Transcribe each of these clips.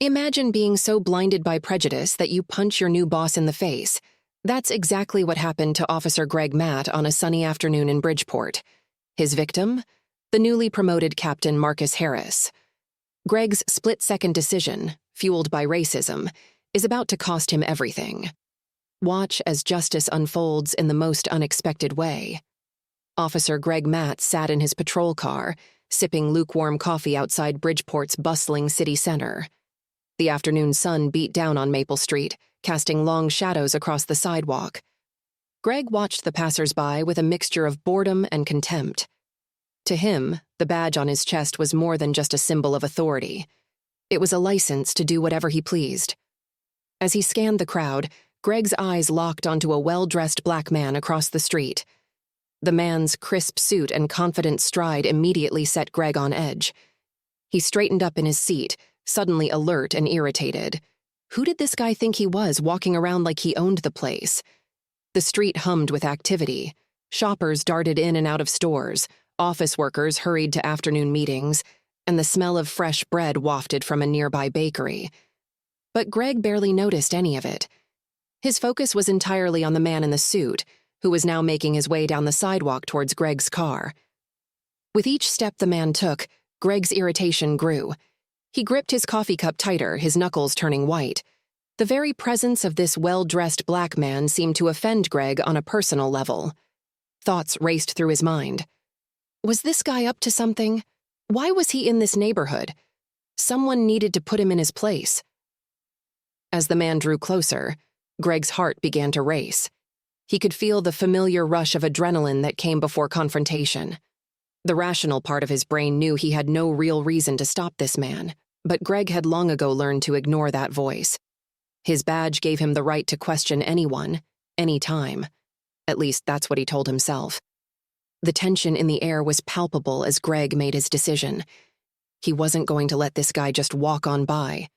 Imagine being so blinded by prejudice that you punch your new boss in the face. That's exactly what happened to Officer Greg Matt on a sunny afternoon in Bridgeport. His victim? The newly promoted Captain Marcus Harris. Greg's split-second decision, fueled by racism, is about to cost him everything. Watch as justice unfolds in the most unexpected way. Officer Greg Matt sat in his patrol car, sipping lukewarm coffee outside Bridgeport's bustling city center. The afternoon sun beat down on Maple Street, casting long shadows across the sidewalk. Greg watched the passers-by with a mixture of boredom and contempt. To him, the badge on his chest was more than just a symbol of authority. It was a license to do whatever he pleased. As he scanned the crowd, Greg's eyes locked onto a well-dressed black man across the street. The man's crisp suit and confident stride immediately set Greg on edge. He straightened up in his seat, suddenly alert and irritated. Who did this guy think he was, walking around like he owned the place? The street hummed with activity. Shoppers darted in and out of stores, office workers hurried to afternoon meetings, and the smell of fresh bread wafted from a nearby bakery. But Greg barely noticed any of it. His focus was entirely on the man in the suit, who was now making his way down the sidewalk towards Greg's car. With each step the man took, Greg's irritation grew. He gripped his coffee cup tighter, his knuckles turning white. The very presence of this well-dressed black man seemed to offend Greg on a personal level. Thoughts raced through his mind. Was this guy up to something? Why was he in this neighborhood? Someone needed to put him in his place. As the man drew closer, Greg's heart began to race. He could feel the familiar rush of adrenaline that came before confrontation. The rational part of his brain knew he had no real reason to stop this man, but Greg had long ago learned to ignore that voice. His badge gave him the right to question anyone, anytime. At least that's what he told himself. The tension in the air was palpable as Greg made his decision. He wasn't going to let this guy just walk on by.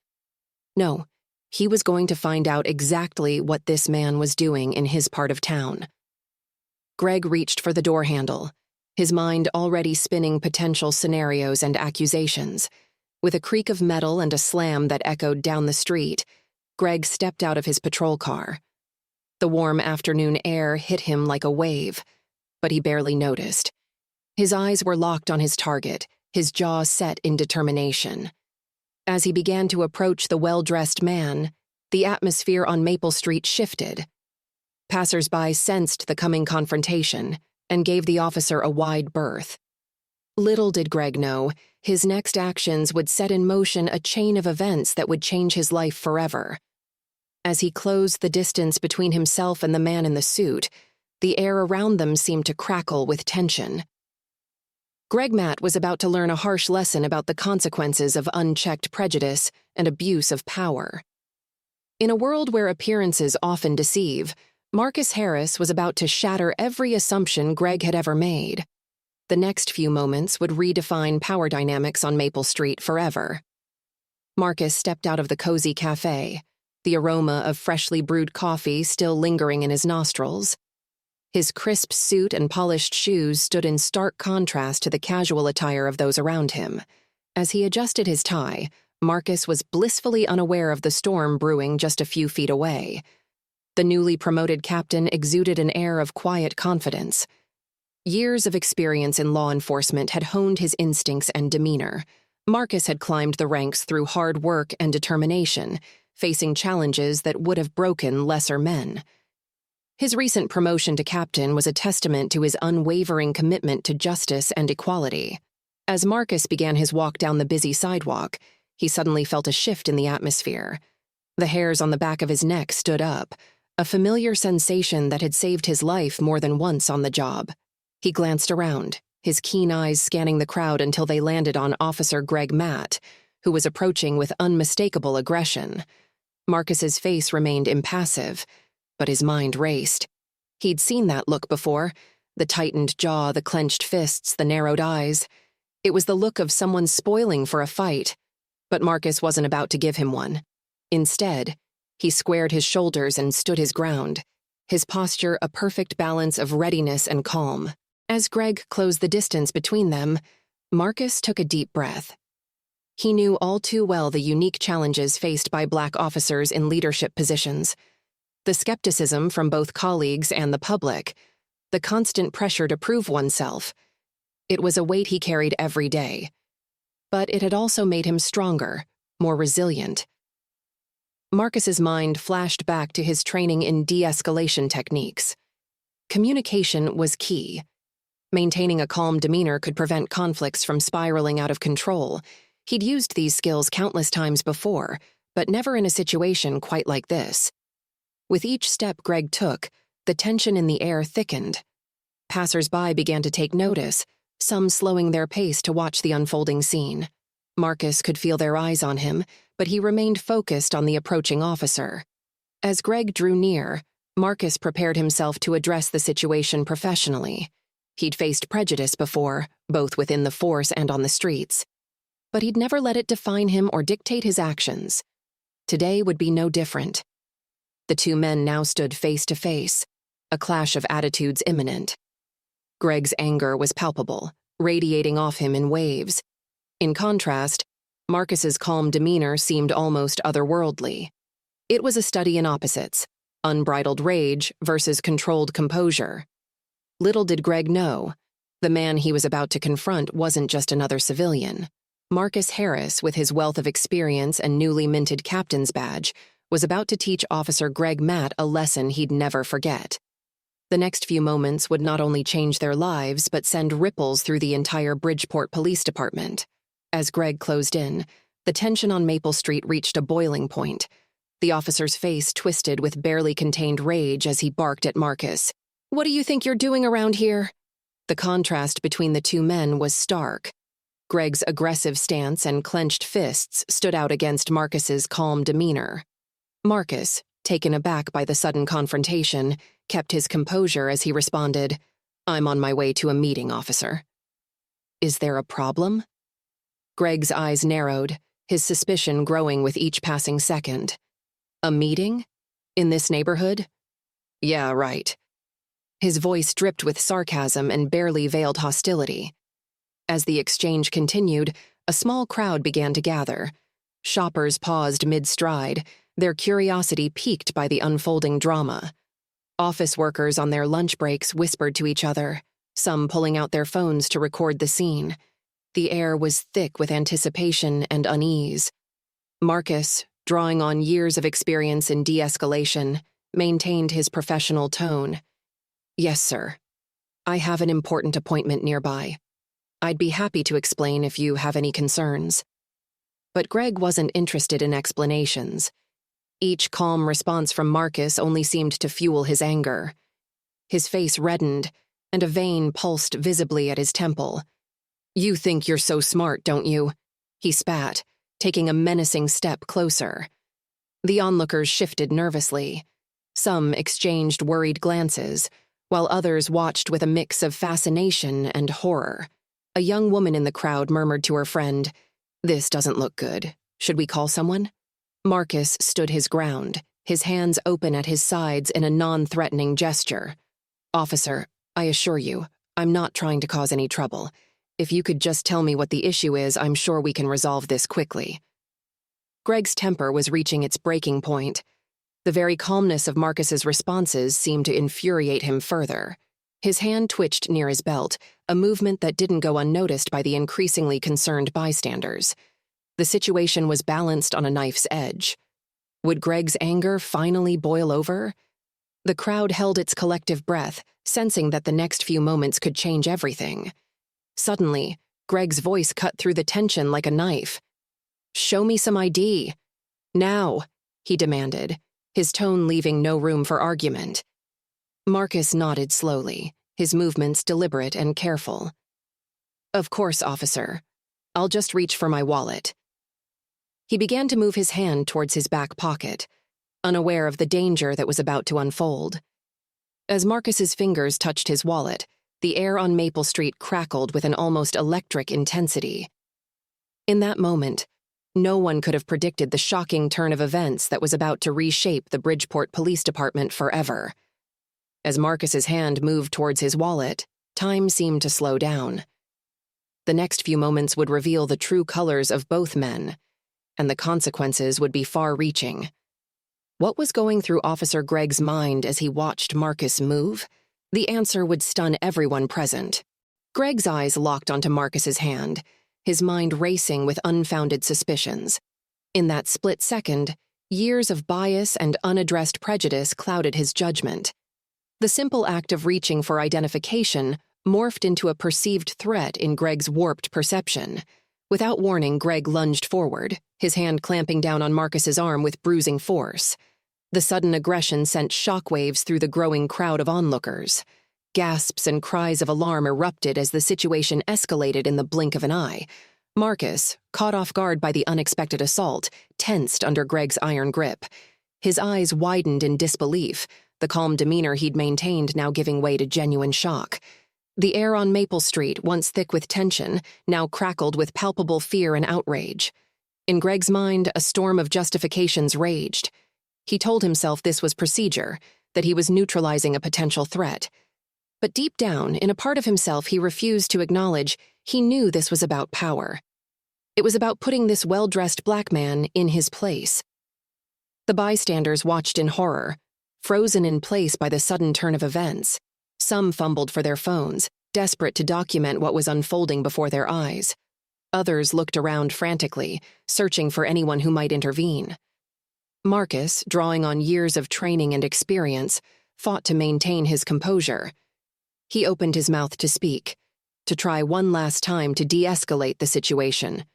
No, he was going to find out exactly what this man was doing in his part of town. Greg reached for the door handle, his mind already spinning potential scenarios and accusations. With a creak of metal and a slam that echoed down the street, Greg stepped out of his patrol car. The warm afternoon air hit him like a wave, but he barely noticed. His eyes were locked on his target, his jaw set in determination. As he began to approach the well-dressed man, the atmosphere on Maple Street shifted. Passers-by sensed the coming confrontation and gave the officer a wide berth. Little did Greg know, his next actions would set in motion a chain of events that would change his life forever. As he closed the distance between himself and the man in the suit, the air around them seemed to crackle with tension. Greg Matt was about to learn a harsh lesson about the consequences of unchecked prejudice and abuse of power. In a world where appearances often deceive, Marcus Harris was about to shatter every assumption Greg had ever made. The next few moments would redefine power dynamics on Maple Street forever. Marcus stepped out of the cozy cafe, the aroma of freshly brewed coffee still lingering in his nostrils. His crisp suit and polished shoes stood in stark contrast to the casual attire of those around him. As he adjusted his tie, Marcus was blissfully unaware of the storm brewing just a few feet away. The newly promoted captain exuded an air of quiet confidence. Years of experience in law enforcement had honed his instincts and demeanor. Marcus had climbed the ranks through hard work and determination, facing challenges that would have broken lesser men. His recent promotion to captain was a testament to his unwavering commitment to justice and equality. As Marcus began his walk down the busy sidewalk, he suddenly felt a shift in the atmosphere. The hairs on the back of his neck stood up, a familiar sensation that had saved his life more than once on the job. He glanced around, his keen eyes scanning the crowd until they landed on Officer Greg Matt, who was approaching with unmistakable aggression. Marcus's face remained impassive, but his mind raced. He'd seen that look before, the tightened jaw, the clenched fists, the narrowed eyes. It was the look of someone spoiling for a fight, but Marcus wasn't about to give him one. Instead, he squared his shoulders and stood his ground, his posture a perfect balance of readiness and calm. As Greg closed the distance between them, Marcus took a deep breath. He knew all too well the unique challenges faced by Black officers in leadership positions. The skepticism from both colleagues and the public, the constant pressure to prove oneself. It was a weight he carried every day. But it had also made him stronger, more resilient. Marcus's mind flashed back to his training in de-escalation techniques. Communication was key. Maintaining a calm demeanor could prevent conflicts from spiraling out of control. He'd used these skills countless times before, but never in a situation quite like this. With each step Greg took, the tension in the air thickened. Passers-by began to take notice, some slowing their pace to watch the unfolding scene. Marcus could feel their eyes on him, but he remained focused on the approaching officer. As Greg drew near, Marcus prepared himself to address the situation professionally. He'd faced prejudice before, both within the force and on the streets. But he'd never let it define him or dictate his actions. Today would be no different. The two men now stood face to face, a clash of attitudes imminent. Greg's anger was palpable, radiating off him in waves. In contrast, Marcus's calm demeanor seemed almost otherworldly. It was a study in opposites, unbridled rage versus controlled composure. Little did Greg know, the man he was about to confront wasn't just another civilian. Marcus Harris, with his wealth of experience and newly minted captain's badge, was about to teach Officer Greg Matt a lesson he'd never forget. The next few moments would not only change their lives, but send ripples through the entire Bridgeport Police Department. As Greg closed in, the tension on Maple Street reached a boiling point. The officer's face twisted with barely contained rage as he barked at Marcus. "What do you think you're doing around here?" The contrast between the two men was stark. Greg's aggressive stance and clenched fists stood out against Marcus's calm demeanor. Marcus, taken aback by the sudden confrontation, kept his composure as he responded, "I'm on my way to a meeting, officer." "Is there a problem?" Greg's eyes narrowed, his suspicion growing with each passing second. "A meeting? In this neighborhood?" "Yeah, right." His voice dripped with sarcasm and barely veiled hostility. As the exchange continued, a small crowd began to gather. Shoppers paused mid-stride, their curiosity piqued by the unfolding drama. Office workers on their lunch breaks whispered to each other, some pulling out their phones to record the scene. The air was thick with anticipation and unease. Marcus, drawing on years of experience in de-escalation, maintained his professional tone. "Yes, sir. I have an important appointment nearby. I'd be happy to explain if you have any concerns." But Greg wasn't interested in explanations. Each calm response from Marcus only seemed to fuel his anger. His face reddened, and a vein pulsed visibly at his temple. "You think you're so smart, don't you?" he spat, taking a menacing step closer. The onlookers shifted nervously. Some exchanged worried glances, while others watched with a mix of fascination and horror. A young woman in the crowd murmured to her friend, "This doesn't look good. Should we call someone?" Marcus stood his ground, his hands open at his sides in a non-threatening gesture. "Officer, I assure you, I'm not trying to cause any trouble. If you could just tell me what the issue is, I'm sure we can resolve this quickly." Greg's temper was reaching its breaking point. The very calmness of Marcus's responses seemed to infuriate him further. His hand twitched near his belt, a movement that didn't go unnoticed by the increasingly concerned bystanders. The situation was balanced on a knife's edge. Would Greg's anger finally boil over? The crowd held its collective breath, sensing that the next few moments could change everything. Suddenly, Greg's voice cut through the tension like a knife. "Show me some ID. Now," he demanded, his tone leaving no room for argument. Marcus nodded slowly, his movements deliberate and careful. "Of course, officer. I'll just reach for my wallet." He began to move his hand towards his back pocket, unaware of the danger that was about to unfold. As Marcus's fingers touched his wallet, the air on Maple Street crackled with an almost electric intensity. In that moment, no one could have predicted the shocking turn of events that was about to reshape the Bridgeport Police Department forever. As Marcus's hand moved towards his wallet, time seemed to slow down. The next few moments would reveal the true colors of both men, and the consequences would be far-reaching. What was going through Officer Gregg's mind as he watched Marcus move? The answer would stun everyone present. Gregg's eyes locked onto Marcus's hand, his mind racing with unfounded suspicions. In that split second, years of bias and unaddressed prejudice clouded his judgment. The simple act of reaching for identification morphed into a perceived threat in Gregg's warped perception. Without warning, Gregg lunged forward, his hand clamping down on Marcus's arm with bruising force. The sudden aggression sent shockwaves through the growing crowd of onlookers. Gasps and cries of alarm erupted as the situation escalated in the blink of an eye. Marcus, caught off guard by the unexpected assault, tensed under Gregg's iron grip. His eyes widened in disbelief, the calm demeanor he'd maintained now giving way to genuine shock. The air on Maple Street, once thick with tension, now crackled with palpable fear and outrage. In Gregg's mind, a storm of justifications raged. He told himself this was procedure, that he was neutralizing a potential threat. But deep down, in a part of himself he refused to acknowledge, he knew this was about power. It was about putting this well-dressed black man in his place. The bystanders watched in horror, frozen in place by the sudden turn of events. Some fumbled for their phones, desperate to document what was unfolding before their eyes. Others looked around frantically, searching for anyone who might intervene. Marcus, drawing on years of training and experience, fought to maintain his composure. He opened his mouth to speak, to try one last time to de-escalate the situation.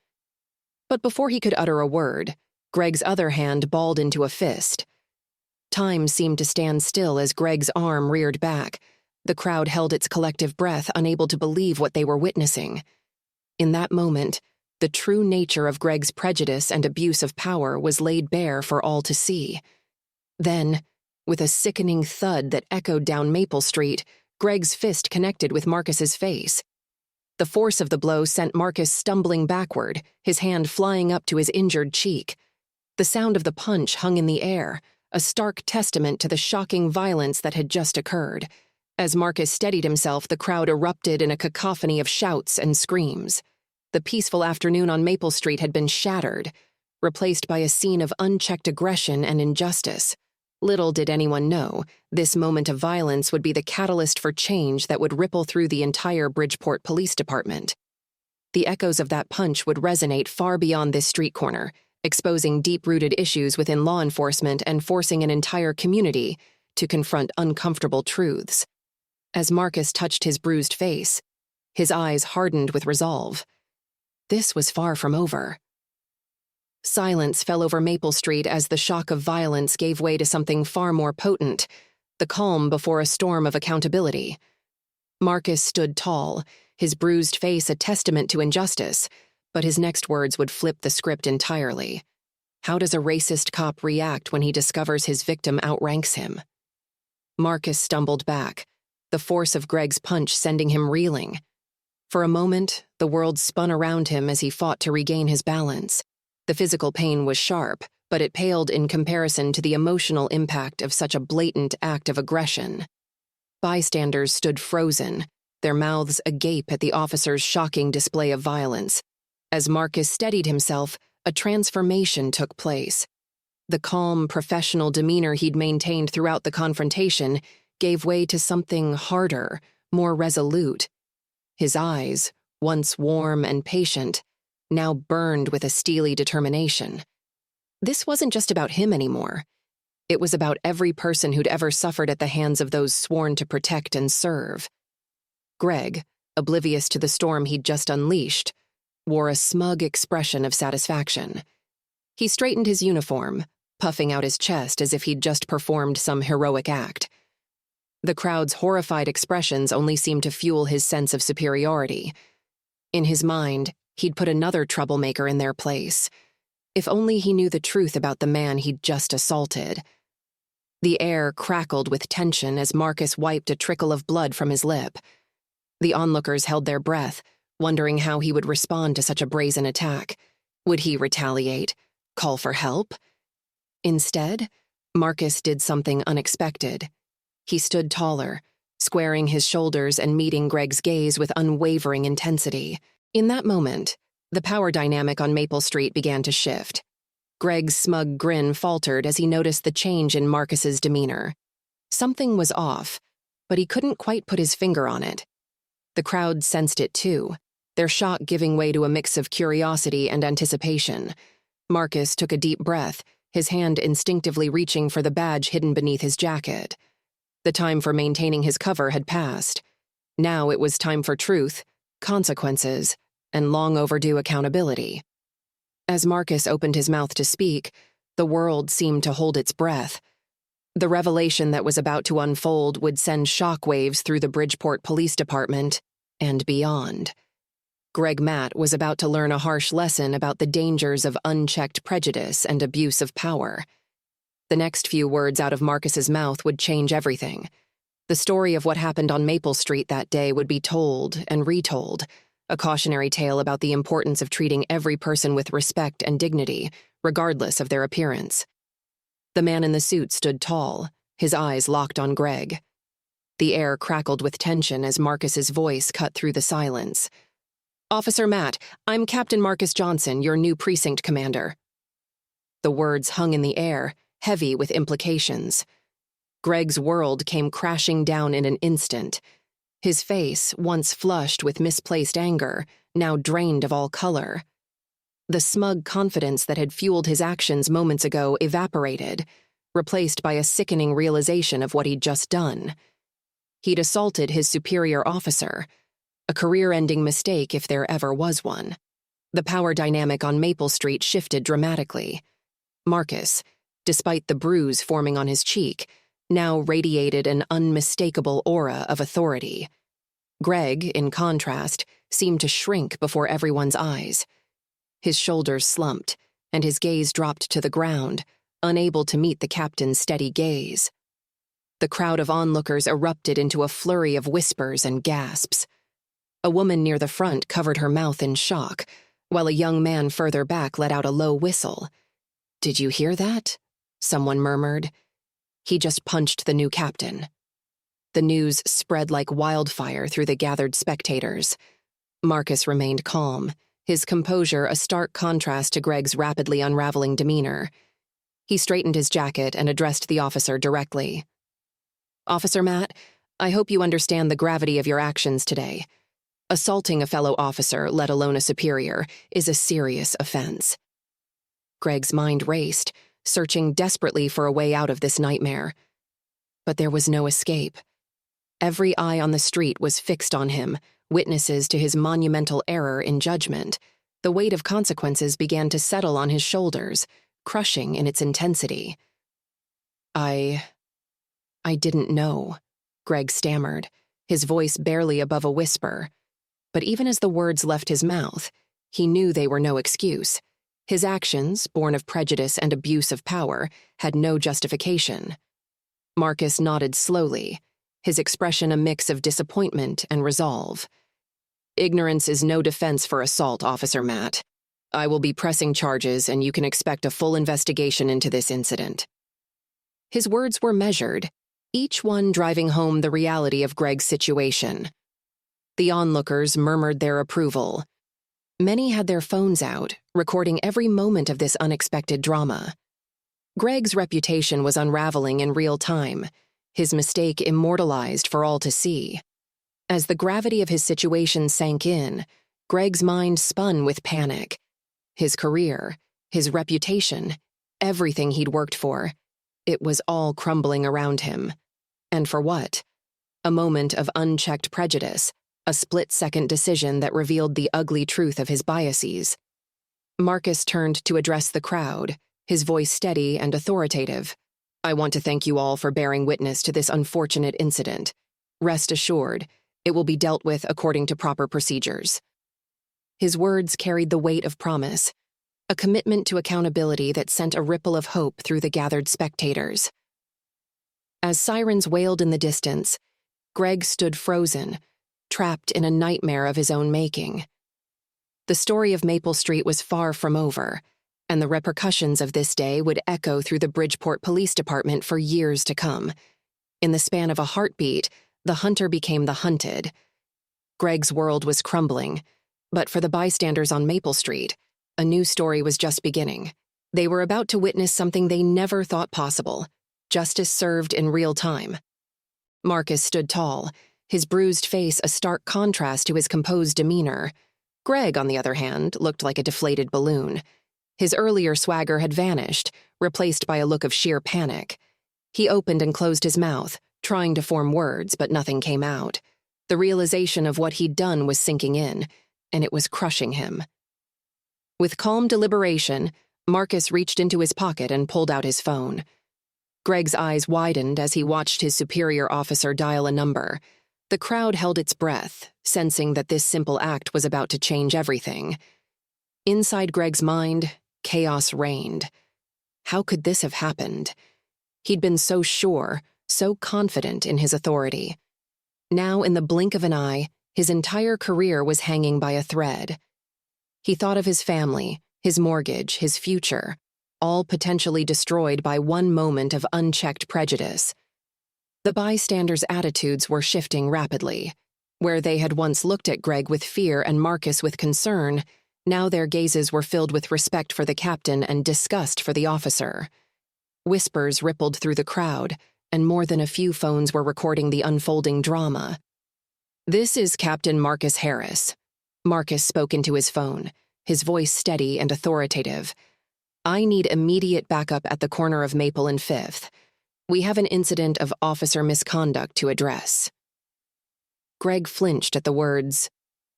But before he could utter a word, Gregg's other hand balled into a fist. Time seemed to stand still as Gregg's arm reared back. The crowd held its collective breath, unable to believe what they were witnessing. In that moment, the true nature of Gregg's prejudice and abuse of power was laid bare for all to see. Then, with a sickening thud that echoed down Maple Street, Gregg's fist connected with Marcus's face. The force of the blow sent Marcus stumbling backward, his hand flying up to his injured cheek. The sound of the punch hung in the air, a stark testament to the shocking violence that had just occurred. As Marcus steadied himself, the crowd erupted in a cacophony of shouts and screams. The peaceful afternoon on Maple Street had been shattered, replaced by a scene of unchecked aggression and injustice. Little did anyone know, this moment of violence would be the catalyst for change that would ripple through the entire Bridgeport Police Department. The echoes of that punch would resonate far beyond this street corner, exposing deep-rooted issues within law enforcement and forcing an entire community to confront uncomfortable truths. As Marcus touched his bruised face, his eyes hardened with resolve. This was far from over. Silence fell over Maple Street as the shock of violence gave way to something far more potent, the calm before a storm of accountability. Marcus stood tall, his bruised face a testament to injustice, but his next words would flip the script entirely. How does a racist cop react when he discovers his victim outranks him? Marcus stumbled back, the force of Gregg's punch sending him reeling. For a moment, the world spun around him as he fought to regain his balance. The physical pain was sharp, but it paled in comparison to the emotional impact of such a blatant act of aggression. Bystanders stood frozen, their mouths agape at the officer's shocking display of violence. As Marcus steadied himself, a transformation took place. The calm, professional demeanor he'd maintained throughout the confrontation gave way to something harder, more resolute. His eyes, once warm and patient, now burned with a steely determination. This wasn't just about him anymore. It was about every person who'd ever suffered at the hands of those sworn to protect and serve. Gregg, oblivious to the storm he'd just unleashed, wore a smug expression of satisfaction. He straightened his uniform, puffing out his chest as if he'd just performed some heroic act. The crowd's horrified expressions only seemed to fuel his sense of superiority. In his mind, he'd put another troublemaker in their place. If only he knew the truth about the man he'd just assaulted. The air crackled with tension as Marcus wiped a trickle of blood from his lip. The onlookers held their breath, wondering how he would respond to such a brazen attack. Would he retaliate? Call for help? Instead, Marcus did something unexpected. He stood taller, squaring his shoulders and meeting Gregg's gaze with unwavering intensity. In that moment, the power dynamic on Maple Street began to shift. Greg's smug grin faltered as he noticed the change in Marcus's demeanor. Something was off, but he couldn't quite put his finger on it. The crowd sensed it too, their shock giving way to a mix of curiosity and anticipation. Marcus took a deep breath, his hand instinctively reaching for the badge hidden beneath his jacket. The time for maintaining his cover had passed. Now it was time for truth, consequences, and long overdue accountability. As Marcus opened his mouth to speak, the world seemed to hold its breath. The revelation that was about to unfold would send shockwaves through the Bridgeport Police Department and beyond. Greg Matt was about to learn a harsh lesson about the dangers of unchecked prejudice and abuse of power. The next few words out of Marcus's mouth would change everything. The story of what happened on Maple Street that day would be told and retold, a cautionary tale about the importance of treating every person with respect and dignity, regardless of their appearance. The man in the suit stood tall, his eyes locked on Greg. The air crackled with tension as Marcus's voice cut through the silence. "Officer Matt, I'm Captain Marcus Johnson, your new precinct commander." The words hung in the air, heavy with implications. Greg's world came crashing down in an instant. His face, once flushed with misplaced anger, now drained of all color. The smug confidence that had fueled his actions moments ago evaporated, replaced by a sickening realization of what he'd just done. He'd assaulted his superior officer, a career-ending mistake if there ever was one. The power dynamic on Maple Street shifted dramatically. Marcus, despite the bruise forming on his cheek, now radiated an unmistakable aura of authority. Greg, in contrast, seemed to shrink before everyone's eyes. His shoulders slumped, and his gaze dropped to the ground, unable to meet the captain's steady gaze. The crowd of onlookers erupted into a flurry of whispers and gasps. A woman near the front covered her mouth in shock, while a young man further back let out a low whistle. "Did you hear that?" someone murmured. "He just punched the new captain." The news spread like wildfire through the gathered spectators. Marcus remained calm, his composure a stark contrast to Greg's rapidly unraveling demeanor. He straightened his jacket and addressed the officer directly. "Officer Matt, I hope you understand the gravity of your actions today. Assaulting a fellow officer, let alone a superior, is a serious offense." Greg's mind raced, searching desperately for a way out of this nightmare. But there was no escape. Every eye on the street was fixed on him, witnesses to his monumental error in judgment. The weight of consequences began to settle on his shoulders, crushing in its intensity. I didn't know," Greg stammered, his voice barely above a whisper. But even as the words left his mouth, he knew they were no excuse. His actions, born of prejudice and abuse of power, had no justification. Marcus nodded slowly, his expression a mix of disappointment and resolve. "Ignorance is no defense for assault, Officer Matt. I will be pressing charges, and you can expect a full investigation into this incident." His words were measured, each one driving home the reality of Greg's situation. The onlookers murmured their approval. Many had their phones out, recording every moment of this unexpected drama. Greg's reputation was unraveling in real time, his mistake immortalized for all to see. As the gravity of his situation sank in, Greg's mind spun with panic. His career, his reputation, everything he'd worked for, it was all crumbling around him. And for what? A moment of unchecked prejudice, a split-second decision that revealed the ugly truth of his biases. Marcus turned to address the crowd, his voice steady and authoritative. "I want to thank you all for bearing witness to this unfortunate incident. Rest assured, it will be dealt with according to proper procedures." His words carried the weight of promise, a commitment to accountability that sent a ripple of hope through the gathered spectators. As sirens wailed in the distance, Greg stood frozen, trapped in a nightmare of his own making. The story of Maple Street was far from over, and the repercussions of this day would echo through the Bridgeport Police Department for years to come. In the span of a heartbeat, the hunter became the hunted. Greg's world was crumbling, But for the bystanders on Maple Street, a new story was just beginning. They were about to witness something they never thought possible: justice served in real time. Marcus stood tall, his bruised face a stark contrast to his composed demeanor. Greg, on the other hand, looked like a deflated balloon. His earlier swagger had vanished, replaced by a look of sheer panic. He opened and closed his mouth, trying to form words, but nothing came out. The realization of what he'd done was sinking in, and it was crushing him. With calm deliberation, Marcus reached into his pocket and pulled out his phone. Greg's eyes widened as he watched his superior officer dial a number. The crowd held its breath, sensing that this simple act was about to change everything. Inside Greg's mind, chaos reigned. How could this have happened? He'd been so sure, so confident in his authority. Now, in the blink of an eye, his entire career was hanging by a thread. He thought of his family, his mortgage, his future, all potentially destroyed by one moment of unchecked prejudice. The bystanders' attitudes were shifting rapidly. Where they had once looked at Greg with fear and Marcus with concern, now their gazes were filled with respect for the captain and disgust for the officer. Whispers rippled through the crowd, and more than a few phones were recording the unfolding drama. "This is Captain Marcus Harris." Marcus spoke into his phone, his voice steady and authoritative. "I need immediate backup at the corner of Maple and 5th. We have an incident of officer misconduct to address." Greg flinched at the words,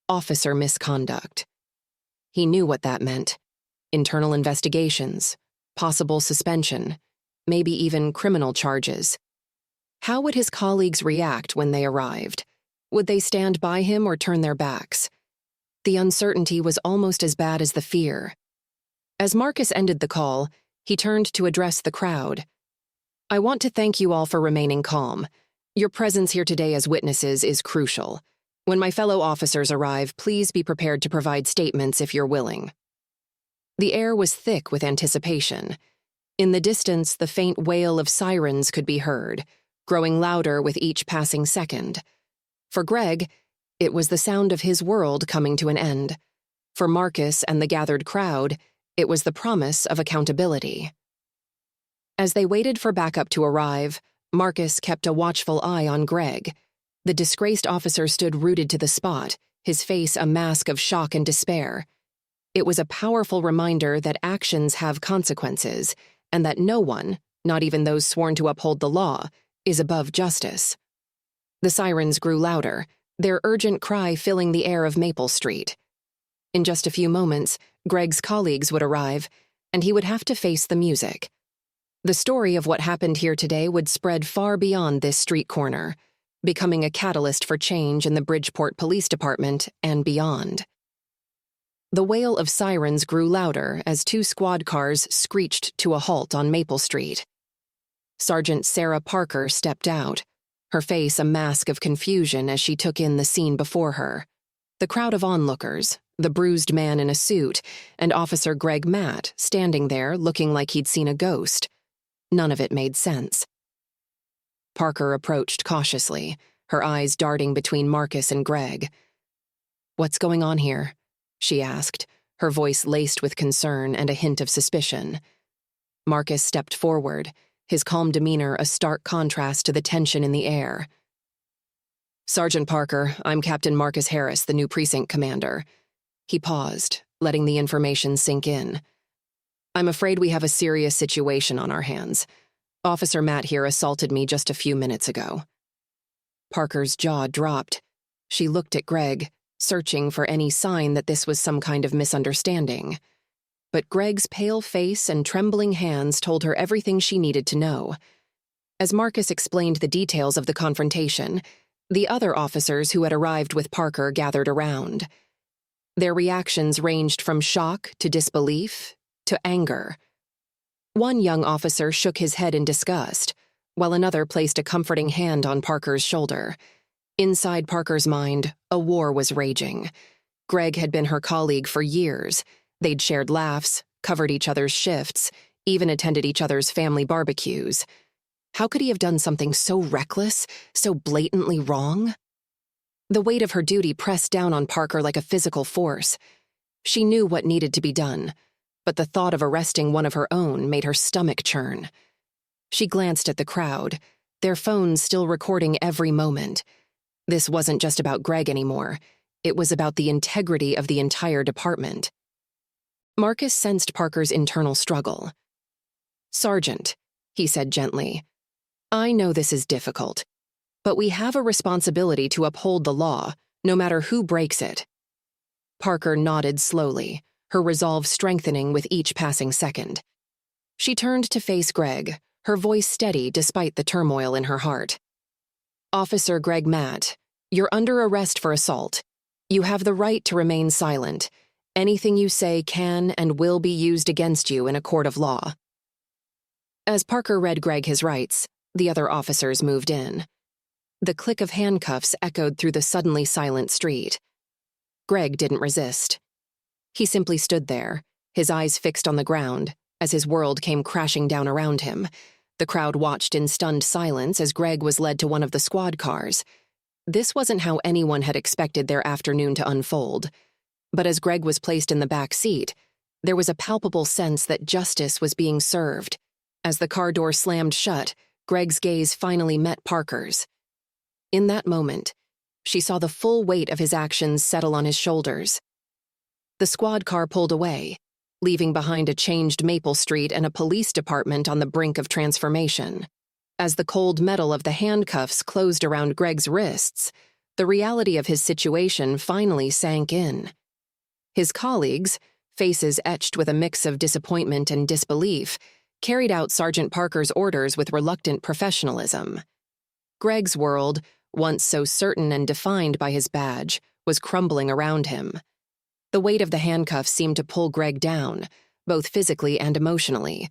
officer misconduct. He knew what that meant. Internal investigations, possible suspension, maybe even criminal charges. How would his colleagues react when they arrived? Would they stand by him or turn their backs? The uncertainty was almost as bad as the fear. As Marcus ended the call, he turned to address the crowd. "I want to thank you all for remaining calm. Your presence here today as witnesses is crucial. When my fellow officers arrive, please be prepared to provide statements if you're willing." The air was thick with anticipation. In the distance, the faint wail of sirens could be heard, growing louder with each passing second. For Greg, it was the sound of his world coming to an end. For Marcus and the gathered crowd, it was the promise of accountability. As they waited for backup to arrive, Marcus kept a watchful eye on Greg. The disgraced officer stood rooted to the spot, his face a mask of shock and despair. It was a powerful reminder that actions have consequences, and that no one, not even those sworn to uphold the law, is above justice. The sirens grew louder, their urgent cry filling the air of Maple Street. In just a few moments, Greg's colleagues would arrive, and he would have to face the music. The story of what happened here today would spread far beyond this street corner, becoming a catalyst for change in the Bridgeport Police Department and beyond. The wail of sirens grew louder as 2 squad cars screeched to a halt on Maple Street. Sergeant Sarah Parker stepped out, her face a mask of confusion as she took in the scene before her. The crowd of onlookers, the bruised man in a suit, and Officer Greg Matt standing there looking like he'd seen a ghost. None of it made sense. Parker approached cautiously, her eyes darting between Marcus and Greg. "What's going on here?" she asked, her voice laced with concern and a hint of suspicion. Marcus stepped forward, his calm demeanor a stark contrast to the tension in the air. "Sergeant Parker, I'm Captain Marcus Harris, the new precinct commander." He paused, letting the information sink in. "I'm afraid we have a serious situation on our hands. Officer Matt here assaulted me just a few minutes ago." Parker's jaw dropped. She looked at Greg, searching for any sign that this was some kind of misunderstanding. But Greg's pale face and trembling hands told her everything she needed to know. As Marcus explained the details of the confrontation, the other officers who had arrived with Parker gathered around. Their reactions ranged from shock to disbelief to anger. One young officer shook his head in disgust, while another placed a comforting hand on Parker's shoulder. Inside Parker's mind, a war was raging. Greg had been her colleague for years. They'd shared laughs, covered each other's shifts, even attended each other's family barbecues. How could he have done something so reckless, so blatantly wrong? The weight of her duty pressed down on Parker like a physical force. She knew what needed to be done, but the thought of arresting one of her own made her stomach churn. She glanced at the crowd, their phones still recording every moment. This wasn't just about Greg anymore. It was about the integrity of the entire department. Marcus sensed Parker's internal struggle. "Sergeant," he said gently, "I know this is difficult, but we have a responsibility to uphold the law, no matter who breaks it." Parker nodded slowly, her resolve strengthening with each passing second. She turned to face Greg, her voice steady despite the turmoil in her heart. "Officer Greg Matt, you're under arrest for assault. You have the right to remain silent. Anything you say can and will be used against you in a court of law." As Parker read Greg his rights, the other officers moved in. The click of handcuffs echoed through the suddenly silent street. Greg didn't resist. He simply stood there, his eyes fixed on the ground, as his world came crashing down around him. The crowd watched in stunned silence as Greg was led to one of the squad cars. This wasn't how anyone had expected their afternoon to unfold. But as Greg was placed in the back seat, there was a palpable sense that justice was being served. As the car door slammed shut, Greg's gaze finally met Parker's. In that moment, she saw the full weight of his actions settle on his shoulders. The squad car pulled away, leaving behind a changed Maple Street and a police department on the brink of transformation. As the cold metal of the handcuffs closed around Greg's wrists, the reality of his situation finally sank in. His colleagues, faces etched with a mix of disappointment and disbelief, carried out Sergeant Parker's orders with reluctant professionalism. Greg's world, once so certain and defined by his badge, was crumbling around him. The weight of the handcuffs seemed to pull Greg down, both physically and emotionally.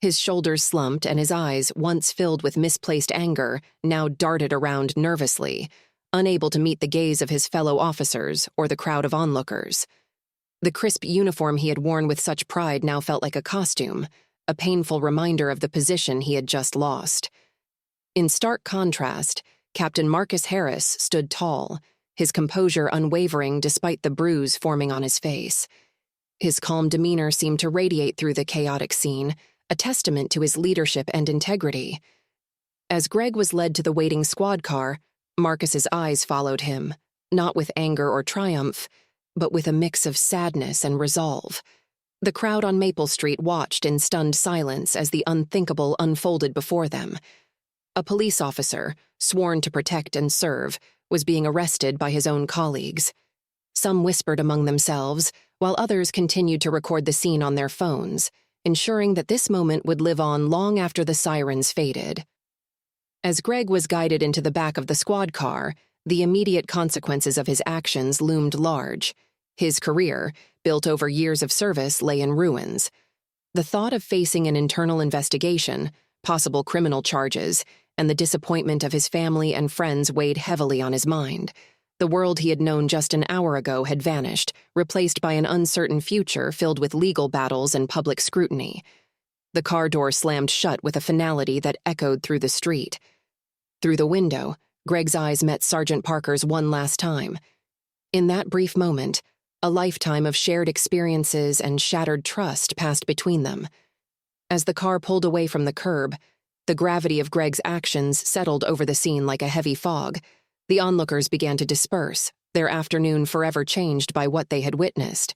His shoulders slumped and his eyes, once filled with misplaced anger, now darted around nervously, unable to meet the gaze of his fellow officers or the crowd of onlookers. The crisp uniform he had worn with such pride now felt like a costume, a painful reminder of the position he had just lost. In stark contrast, Captain Marcus Harris stood tall, his composure unwavering despite the bruise forming on his face. His calm demeanor seemed to radiate through the chaotic scene, a testament to his leadership and integrity. As Greg was led to the waiting squad car, Marcus's eyes followed him, not with anger or triumph, but with a mix of sadness and resolve. The crowd on Maple Street watched in stunned silence as the unthinkable unfolded before them. A police officer, sworn to protect and serve, was being arrested by his own colleagues. Some whispered among themselves, while others continued to record the scene on their phones, ensuring that this moment would live on long after the sirens faded. As Greg was guided into the back of the squad car, the immediate consequences of his actions loomed large. His career, built over years of service, lay in ruins. The thought of facing an internal investigation, possible criminal charges, and the disappointment of his family and friends weighed heavily on his mind. The world he had known just an hour ago had vanished, replaced by an uncertain future filled with legal battles and public scrutiny. The car door slammed shut with a finality that echoed through the street. Through the window, Greg's eyes met Sergeant Parker's one last time. In that brief moment, a lifetime of shared experiences and shattered trust passed between them. As the car pulled away from the curb, the gravity of Greg's actions settled over the scene like a heavy fog. The onlookers began to disperse, their afternoon forever changed by what they had witnessed.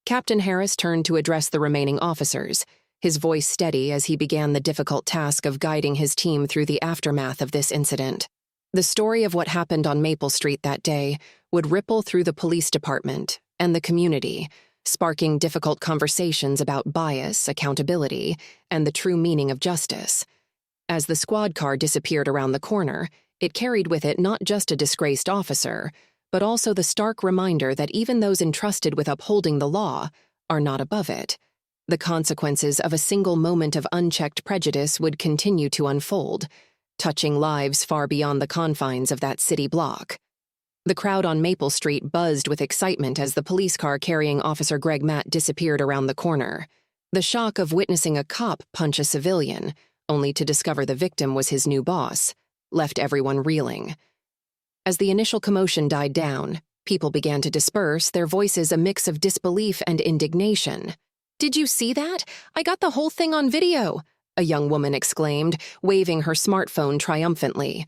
Captain Harris turned to address the remaining officers, his voice steady as he began the difficult task of guiding his team through the aftermath of this incident. The story of what happened on Maple Street that day would ripple through the police department and the community, sparking difficult conversations about bias, accountability, and the true meaning of justice. As the squad car disappeared around the corner, it carried with it not just a disgraced officer, but also the stark reminder that even those entrusted with upholding the law are not above it. The consequences of a single moment of unchecked prejudice would continue to unfold, touching lives far beyond the confines of that city block. The crowd on Maple Street buzzed with excitement as the police car carrying Officer Greg Matt disappeared around the corner. The shock of witnessing a cop punch a civilian, only to discover the victim was his new boss, left everyone reeling. As the initial commotion died down, people began to disperse, their voices a mix of disbelief and indignation. "Did you see that? I got the whole thing on video," a young woman exclaimed, waving her smartphone triumphantly.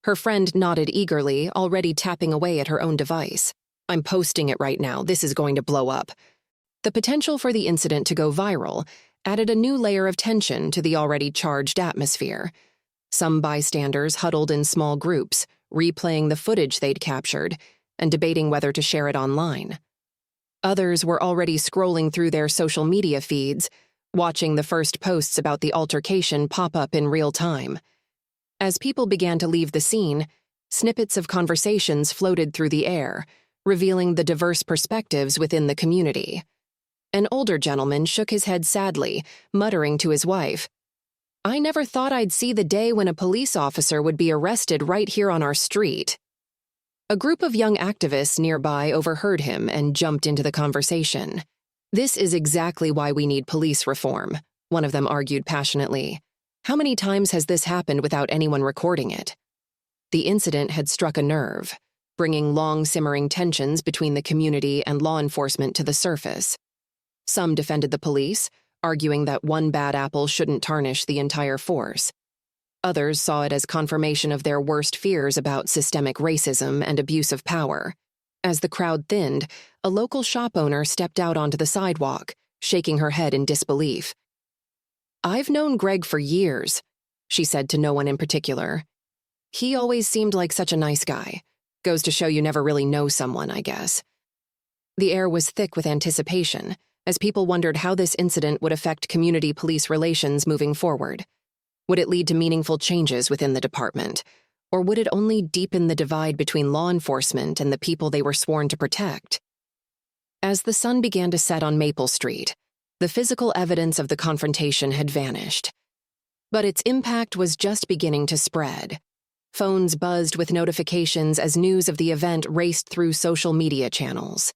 Her friend nodded eagerly, already tapping away at her own device. "I'm posting it right now. This is going to blow up." The potential for the incident to go viral added a new layer of tension to the already charged atmosphere. Some bystanders huddled in small groups, replaying the footage they'd captured and debating whether to share it online. Others were already scrolling through their social media feeds, watching the first posts about the altercation pop up in real time. As people began to leave the scene, snippets of conversations floated through the air, revealing the diverse perspectives within the community. An older gentleman shook his head sadly, muttering to his wife, "I never thought I'd see the day when a police officer would be arrested right here on our street." A group of young activists nearby overheard him and jumped into the conversation. "This is exactly why we need police reform," one of them argued passionately. "How many times has this happened without anyone recording it?" The incident had struck a nerve, bringing long-simmering tensions between the community and law enforcement to the surface. Some defended the police, arguing that one bad apple shouldn't tarnish the entire force. Others saw it as confirmation of their worst fears about systemic racism and abuse of power. As the crowd thinned, a local shop owner stepped out onto the sidewalk, shaking her head in disbelief. "I've known Greg for years," she said to no one in particular. "He always seemed like such a nice guy. Goes to show you never really know someone, I guess." The air was thick with anticipation, as people wondered how this incident would affect community-police relations moving forward. Would it lead to meaningful changes within the department, or would it only deepen the divide between law enforcement and the people they were sworn to protect? As the sun began to set on Maple Street, the physical evidence of the confrontation had vanished. But its impact was just beginning to spread. Phones buzzed with notifications as news of the event raced through social media channels.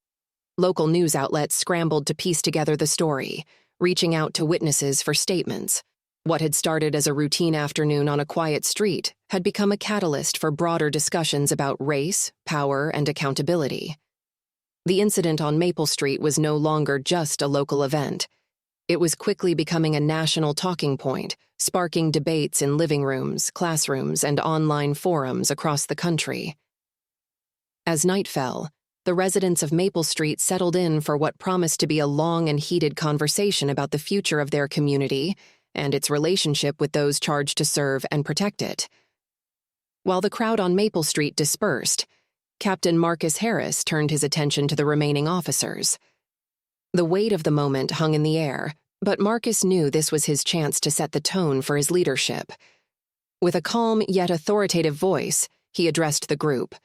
Local news outlets scrambled to piece together the story, reaching out to witnesses for statements. What had started as a routine afternoon on a quiet street had become a catalyst for broader discussions about race, power, and accountability. The incident on Maple Street was no longer just a local event. It was quickly becoming a national talking point, sparking debates in living rooms, classrooms, and online forums across the country. As night fell, the residents of Maple Street settled in for what promised to be a long and heated conversation about the future of their community and its relationship with those charged to serve and protect it. While the crowd on Maple Street dispersed, Captain Marcus Harris turned his attention to the remaining officers. The weight of the moment hung in the air, but Marcus knew this was his chance to set the tone for his leadership. With a calm yet authoritative voice, he addressed the group.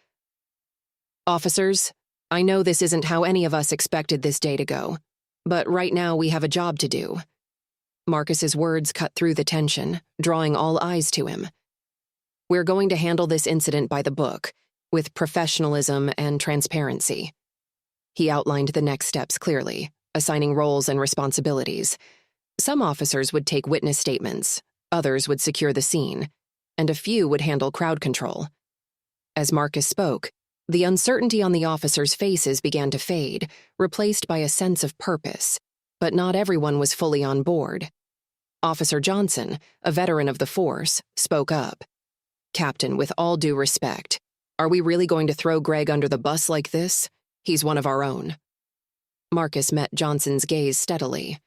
"Officers, I know this isn't how any of us expected this day to go, but right now we have a job to do." Marcus's words cut through the tension, drawing all eyes to him. "We're going to handle this incident by the book, with professionalism and transparency." He outlined the next steps clearly, assigning roles and responsibilities. Some officers would take witness statements, others would secure the scene, and a few would handle crowd control. As Marcus spoke, the uncertainty on the officers' faces began to fade, replaced by a sense of purpose, but not everyone was fully on board. Officer Johnson, a veteran of the force, spoke up. "Captain, with all due respect, are we really going to throw Greg under the bus like this? He's one of our own." Marcus met Johnson's gaze steadily.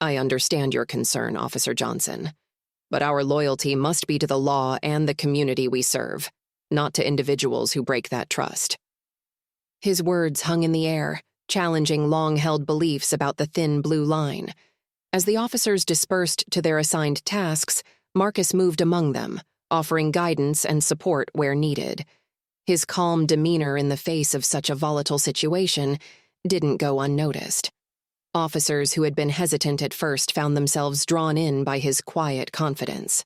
"I understand your concern, Officer Johnson, but our loyalty must be to the law and the community we serve, not to individuals who break that trust." His words hung in the air, challenging long-held beliefs about the thin blue line. As the officers dispersed to their assigned tasks, Marcus moved among them, offering guidance and support where needed. His calm demeanor in the face of such a volatile situation didn't go unnoticed. Officers who had been hesitant at first found themselves drawn in by his quiet confidence.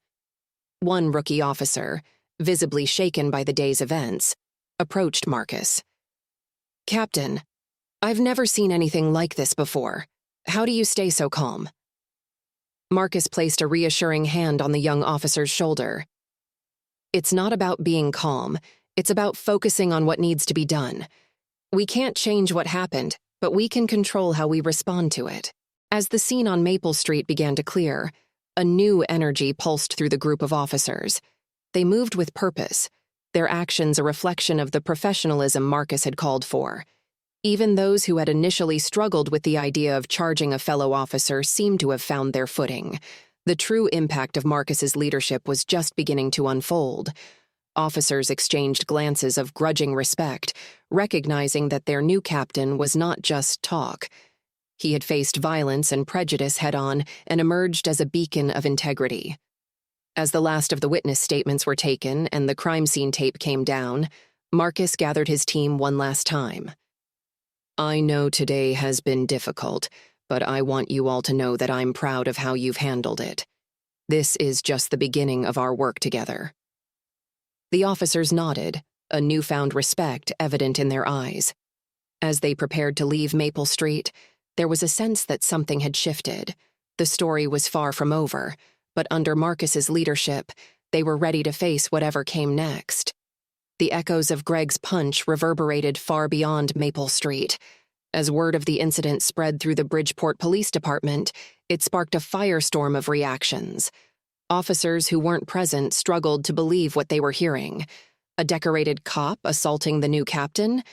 One rookie officer, visibly shaken by the day's events, approached Marcus. "Captain, I've never seen anything like this before. How do you stay so calm?" Marcus placed a reassuring hand on the young officer's shoulder. "It's not about being calm, It's about focusing on what needs to be done. We can't change what happened, but we can control how we respond to it. As the scene on Maple Street began to clear, a new energy pulsed through the group of officers. They moved with purpose, their actions a reflection of the professionalism Marcus had called for. Even those who had initially struggled with the idea of charging a fellow officer seemed to have found their footing. The true impact of Marcus's leadership was just beginning to unfold. Officers exchanged glances of grudging respect, recognizing that their new captain was not just talk. He had faced violence and prejudice head-on and emerged as a beacon of integrity. As the last of the witness statements were taken and the crime scene tape came down, Marcus gathered his team one last time. I know today has been difficult, but I want you all to know that I'm proud of how you've handled it. This is just the beginning of our work together. The officers nodded, a newfound respect evident in their eyes. As they prepared to leave Maple Street, there was a sense that something had shifted. The story was far from over, but under Marcus's leadership, they were ready to face whatever came next. The echoes of Greg's punch reverberated far beyond Maple Street. As word of the incident spread through the Bridgeport Police Department, it sparked a firestorm of reactions. Officers who weren't present struggled to believe what they were hearing. A decorated cop assaulting the new captain?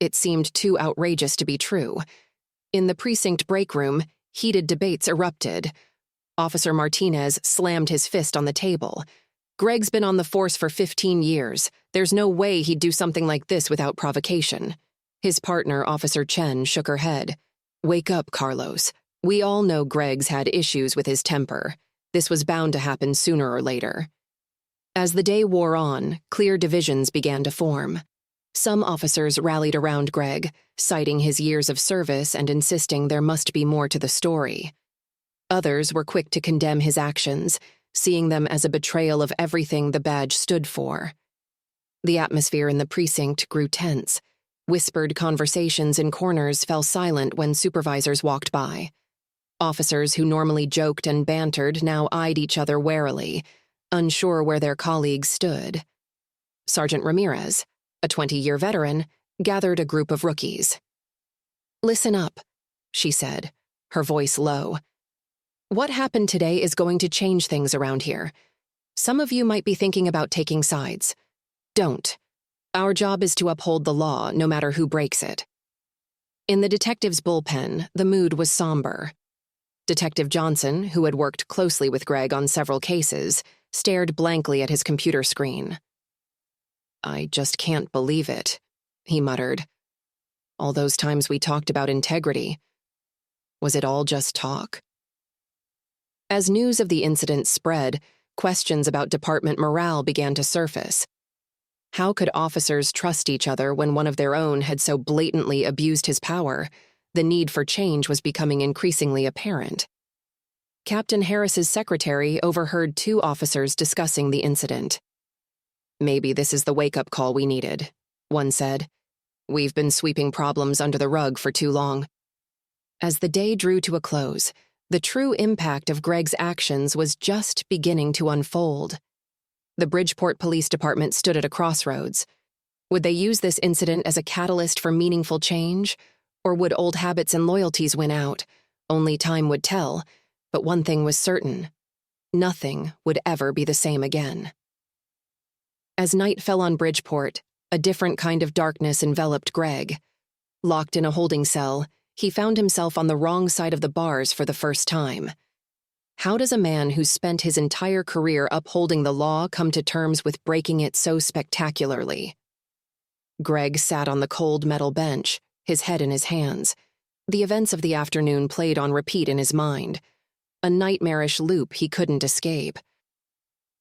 It seemed too outrageous to be true. In the precinct break room, heated debates erupted. Officer Martinez slammed his fist on the table. Greg's been on the force for 15 years. There's no way he'd do something like this without provocation. His partner, Officer Chen, shook her head. Wake up, Carlos. We all know Greg's had issues with his temper. This was bound to happen sooner or later. As the day wore on, clear divisions began to form. Some officers rallied around Greg, citing his years of service and insisting there must be more to the story. Others were quick to condemn his actions, seeing them as a betrayal of everything the badge stood for. The atmosphere in the precinct grew tense. Whispered conversations in corners fell silent when supervisors walked by. Officers who normally joked and bantered now eyed each other warily, unsure where their colleagues stood. Sergeant Ramirez, a 20-year veteran, gathered a group of rookies. Listen up, she said, her voice low. What happened today is going to change things around here. Some of you might be thinking about taking sides. Don't. Our job is to uphold the law, no matter who breaks it. In the detective's bullpen, the mood was somber. Detective Johnson, who had worked closely with Greg on several cases, stared blankly at his computer screen. I just can't believe it, he muttered. All those times we talked about integrity. Was it all just talk? As news of the incident spread, questions about department morale began to surface. How could officers trust each other when one of their own had so blatantly abused his power? The need for change was becoming increasingly apparent. Captain Harris's secretary overheard two officers discussing the incident. Maybe this is the wake-up call we needed, one said. We've been sweeping problems under the rug for too long. As the day drew to a close, the true impact of Greg's actions was just beginning to unfold. The Bridgeport Police Department stood at a crossroads. Would they use this incident as a catalyst for meaningful change? Or would old habits and loyalties win out? Only time would tell, but one thing was certain. Nothing would ever be the same again. As night fell on Bridgeport, a different kind of darkness enveloped Greg. Locked in a holding cell, he found himself on the wrong side of the bars for the first time. How does a man who's spent his entire career upholding the law come to terms with breaking it so spectacularly? Greg sat on the cold metal bench, his head in his hands. The events of the afternoon played on repeat in his mind, a nightmarish loop he couldn't escape.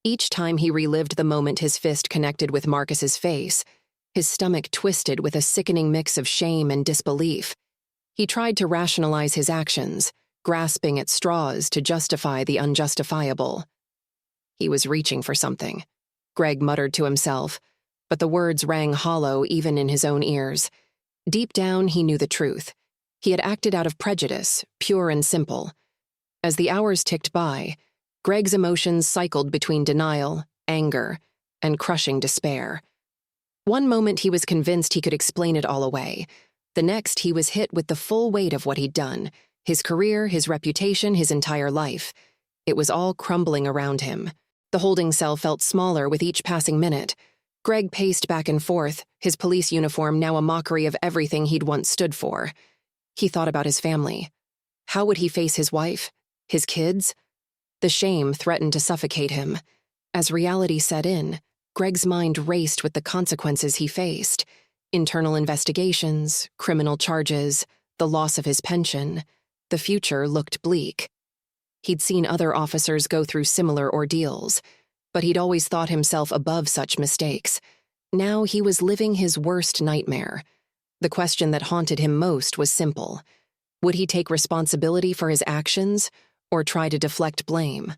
Each time he relived the moment his fist connected with Marcus's face, his stomach twisted with a sickening mix of shame and disbelief. He tried to rationalize his actions, grasping at straws to justify the unjustifiable. He was reaching for something, Greg muttered to himself, but the words rang hollow even in his own ears. Deep down, he knew the truth. He had acted out of prejudice, pure and simple. As the hours ticked by, Greg's emotions cycled between denial, anger, and crushing despair. One moment he was convinced he could explain it all away. The next he was hit with the full weight of what he'd done. His career, his reputation, his entire life. It was all crumbling around him. The holding cell felt smaller with each passing minute. Greg paced back and forth, his police uniform now a mockery of everything he'd once stood for. He thought about his family. How would he face his wife? His kids? The shame threatened to suffocate him. As reality set in, Greg's mind raced with the consequences he faced. Internal investigations, criminal charges, the loss of his pension. The future looked bleak. He'd seen other officers go through similar ordeals, but he'd always thought himself above such mistakes. Now he was living his worst nightmare. The question that haunted him most was simple. Would he take responsibility for his actions, or try to deflect blame?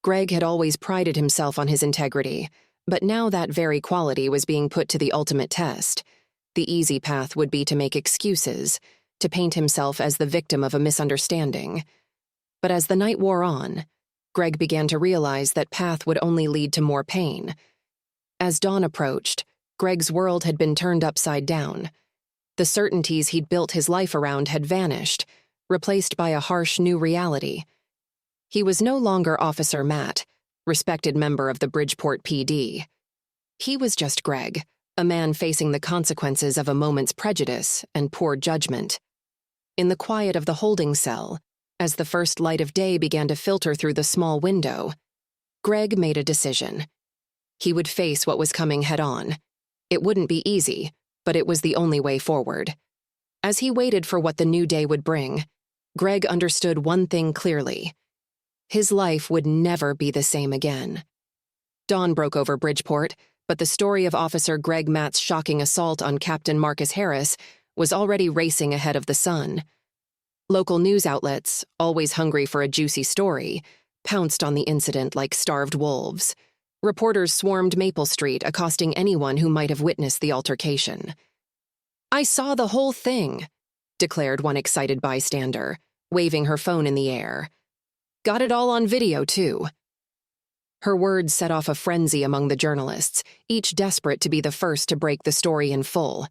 Greg had always prided himself on his integrity, but now that very quality was being put to the ultimate test. The easy path would be to make excuses, to paint himself as the victim of a misunderstanding. But as the night wore on, Greg began to realize that path would only lead to more pain. As dawn approached, Greg's world had been turned upside down. The certainties he'd built his life around had vanished, replaced by a harsh new reality. He was no longer Officer Matt, respected member of the Bridgeport PD. He was just Greg, a man facing the consequences of a moment's prejudice and poor judgment. In the quiet of the holding cell, as the first light of day began to filter through the small window, Greg made a decision. He would face what was coming head-on. It wouldn't be easy, but it was the only way forward. As he waited for what the new day would bring, Greg understood one thing clearly. His life would never be the same again. Dawn broke over Bridgeport, but the story of Officer Greg Matt's shocking assault on Captain Marcus Harris was already racing ahead of the sun. Local news outlets, always hungry for a juicy story, pounced on the incident like starved wolves. Reporters swarmed Maple Street, accosting anyone who might have witnessed the altercation. "I saw the whole thing," declared one excited bystander, waving her phone in the air. "Got it all on video, too." Her words set off a frenzy among the journalists, each desperate to be the first to break the story in full.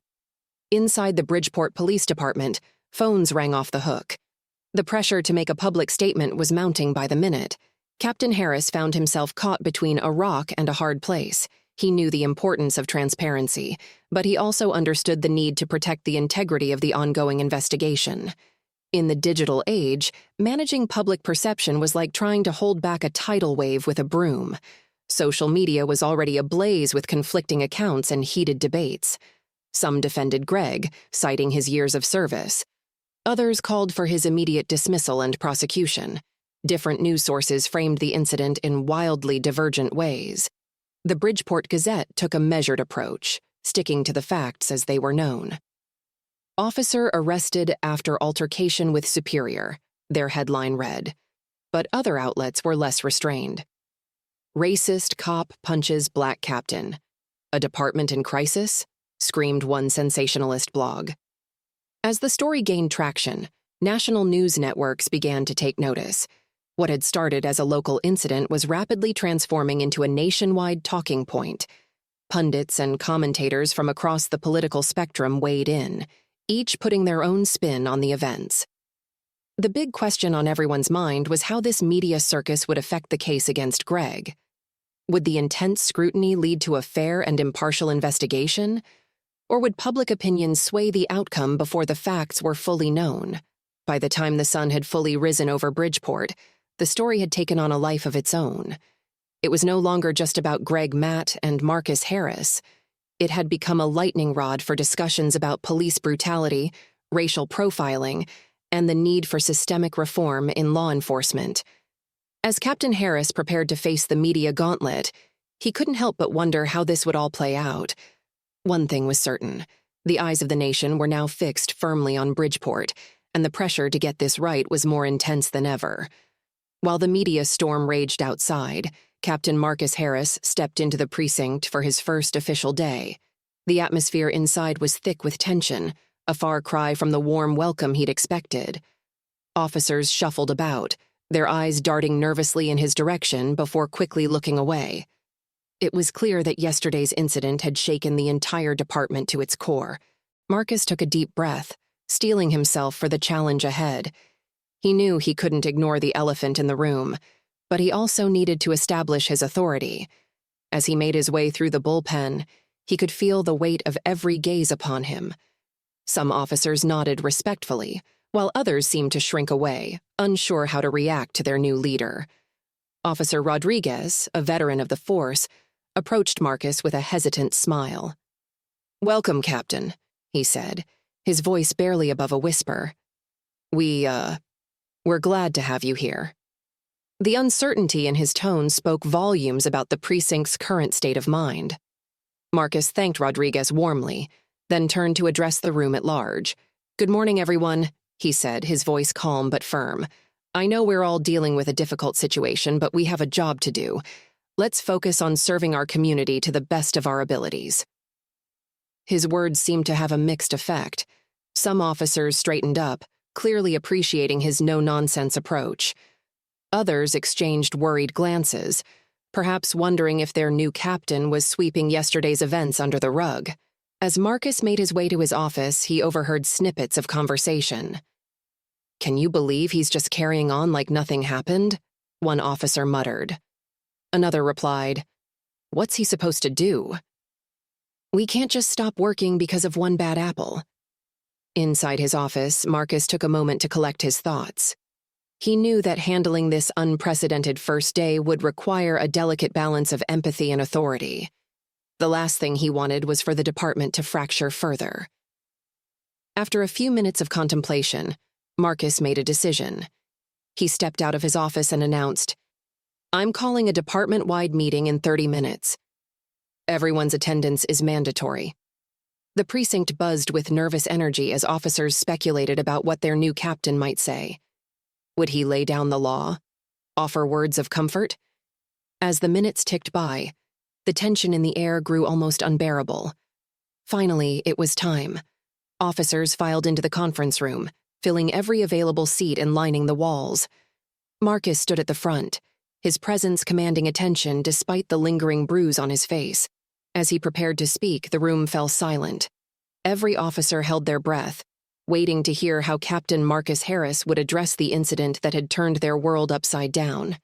Inside the Bridgeport Police Department, phones rang off the hook. The pressure to make a public statement was mounting by the minute. Captain Harris found himself caught between a rock and a hard place. He knew the importance of transparency, but he also understood the need to protect the integrity of the ongoing investigation. In the digital age, managing public perception was like trying to hold back a tidal wave with a broom. Social media was already ablaze with conflicting accounts and heated debates. Some defended Greg, citing his years of service. Others called for his immediate dismissal and prosecution. Different news sources framed the incident in wildly divergent ways. The Bridgeport Gazette took a measured approach, sticking to the facts as they were known. "Officer arrested after altercation with superior," their headline read. But other outlets were less restrained. "Racist cop punches black captain. A department in crisis?" screamed one sensationalist blog. As the story gained traction, national news networks began to take notice. What had started as a local incident was rapidly transforming into a nationwide talking point. Pundits and commentators from across the political spectrum weighed in, each putting their own spin on the events. The big question on everyone's mind was how this media circus would affect the case against Greg. Would the intense scrutiny lead to a fair and impartial investigation? Or would public opinion sway the outcome before the facts were fully known? By the time the sun had fully risen over Bridgeport, the story had taken on a life of its own. It was no longer just about Greg Matt and Marcus Harris. It had become a lightning rod for discussions about police brutality, racial profiling, and the need for systemic reform in law enforcement. As Captain Harris prepared to face the media gauntlet, he couldn't help but wonder how this would all play out. One thing was certain. The eyes of the nation were now fixed firmly on Bridgeport, and the pressure to get this right was more intense than ever. While the media storm raged outside, Captain Marcus Harris stepped into the precinct for his first official day. The atmosphere inside was thick with tension, a far cry from the warm welcome he'd expected. Officers shuffled about, their eyes darting nervously in his direction before quickly looking away. It was clear that yesterday's incident had shaken the entire department to its core. Marcus took a deep breath, steeling himself for the challenge ahead. He knew he couldn't ignore the elephant in the room, but he also needed to establish his authority. As he made his way through the bullpen, he could feel the weight of every gaze upon him. Some officers nodded respectfully, while others seemed to shrink away, unsure how to react to their new leader. Officer Rodriguez, a veteran of the force, approached Marcus with a hesitant smile. "Welcome, Captain," he said, his voice barely above a whisper. We're glad to have you here." The uncertainty in his tone spoke volumes about the precinct's current state of mind. Marcus thanked Rodriguez warmly, then turned to address the room at large. "Good morning, everyone," he said, his voice calm but firm. "I know we're all dealing with a difficult situation, but we have a job to do. Let's focus on serving our community to the best of our abilities." His words seemed to have a mixed effect. Some officers straightened up, clearly appreciating his no-nonsense approach. Others exchanged worried glances, perhaps wondering if their new captain was sweeping yesterday's events under the rug. As Marcus made his way to his office, he overheard snippets of conversation. "Can you believe he's just carrying on like nothing happened?" one officer muttered. Another replied, "What's he supposed to do?" "We can't just stop working because of one bad apple." Inside his office, Marcus took a moment to collect his thoughts. He knew that handling this unprecedented first day would require a delicate balance of empathy and authority. The last thing he wanted was for the department to fracture further. After a few minutes of contemplation, Marcus made a decision. He stepped out of his office and announced, "I'm calling a department-wide meeting in 30 minutes. Everyone's attendance is mandatory." The precinct buzzed with nervous energy as officers speculated about what their new captain might say. Would he lay down the law? Offer words of comfort? As the minutes ticked by, the tension in the air grew almost unbearable. Finally, it was time. Officers filed into the conference room, filling every available seat and lining the walls. Marcus stood at the front, his presence commanding attention despite the lingering bruise on his face. As he prepared to speak, the room fell silent. Every officer held their breath, waiting to hear how Captain Marcus Harris would address the incident that had turned their world upside down.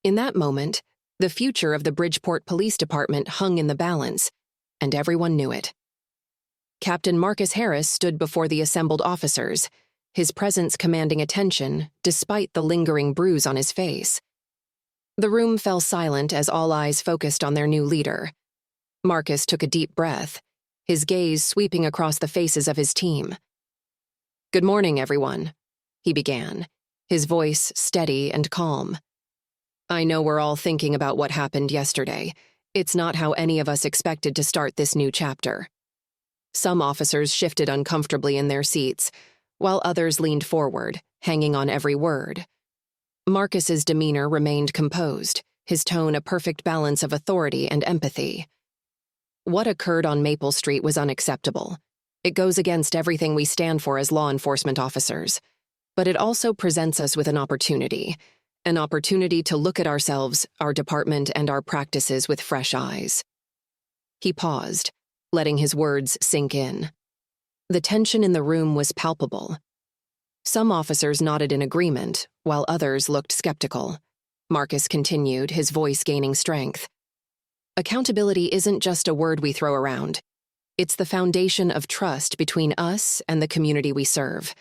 In that moment, the future of the Bridgeport Police Department hung in the balance, and everyone knew it. Captain Marcus Harris stood before the assembled officers, his presence commanding attention despite the lingering bruise on his face. The room fell silent as all eyes focused on their new leader. Marcus took a deep breath, his gaze sweeping across the faces of his team. "Good morning, everyone," he began, his voice steady and calm. "I know we're all thinking about what happened yesterday. It's not how any of us expected to start this new chapter." Some officers shifted uncomfortably in their seats, while others leaned forward, hanging on every word. Marcus's demeanor remained composed, his tone a perfect balance of authority and empathy. What occurred on Maple Street was unacceptable. It goes against everything we stand for as law enforcement officers. But it also presents us with an opportunity to look at ourselves, our department, and our practices with fresh eyes. He paused, letting his words sink in. The tension in the room was palpable. Some officers nodded in agreement, while others looked skeptical. Marcus continued, his voice gaining strength. "Accountability isn't just a word we throw around. It's the foundation of trust between us and the community we serve.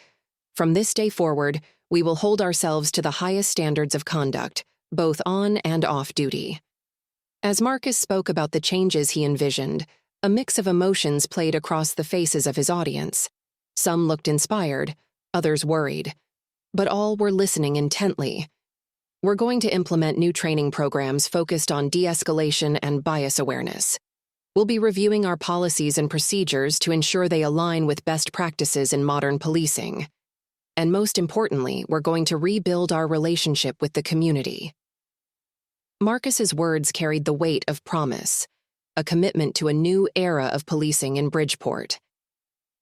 From this day forward, we will hold ourselves to the highest standards of conduct, both on and off duty." As Marcus spoke about the changes he envisioned, a mix of emotions played across the faces of his audience. Some looked inspired, others worried, but all were listening intently. "We're going to implement new training programs focused on de-escalation and bias awareness. We'll be reviewing our policies and procedures to ensure they align with best practices in modern policing. And most importantly, we're going to rebuild our relationship with the community." Marcus's words carried the weight of promise, a commitment to a new era of policing in Bridgeport.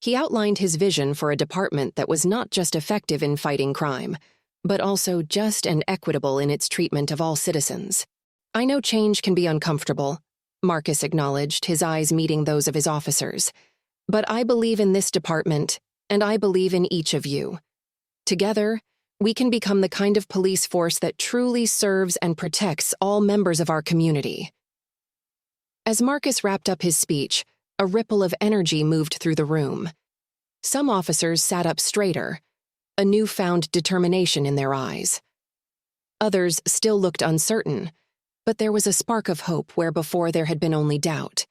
He outlined his vision for a department that was not just effective in fighting crime, but also just and equitable in its treatment of all citizens. "I know change can be uncomfortable," Marcus acknowledged, his eyes meeting those of his officers. "But I believe in this department, and I believe in each of you. Together, we can become the kind of police force that truly serves and protects all members of our community." As Marcus wrapped up his speech, a ripple of energy moved through the room. Some officers sat up straighter, a newfound determination in their eyes. Others still looked uncertain, but there was a spark of hope where before there had been only doubt.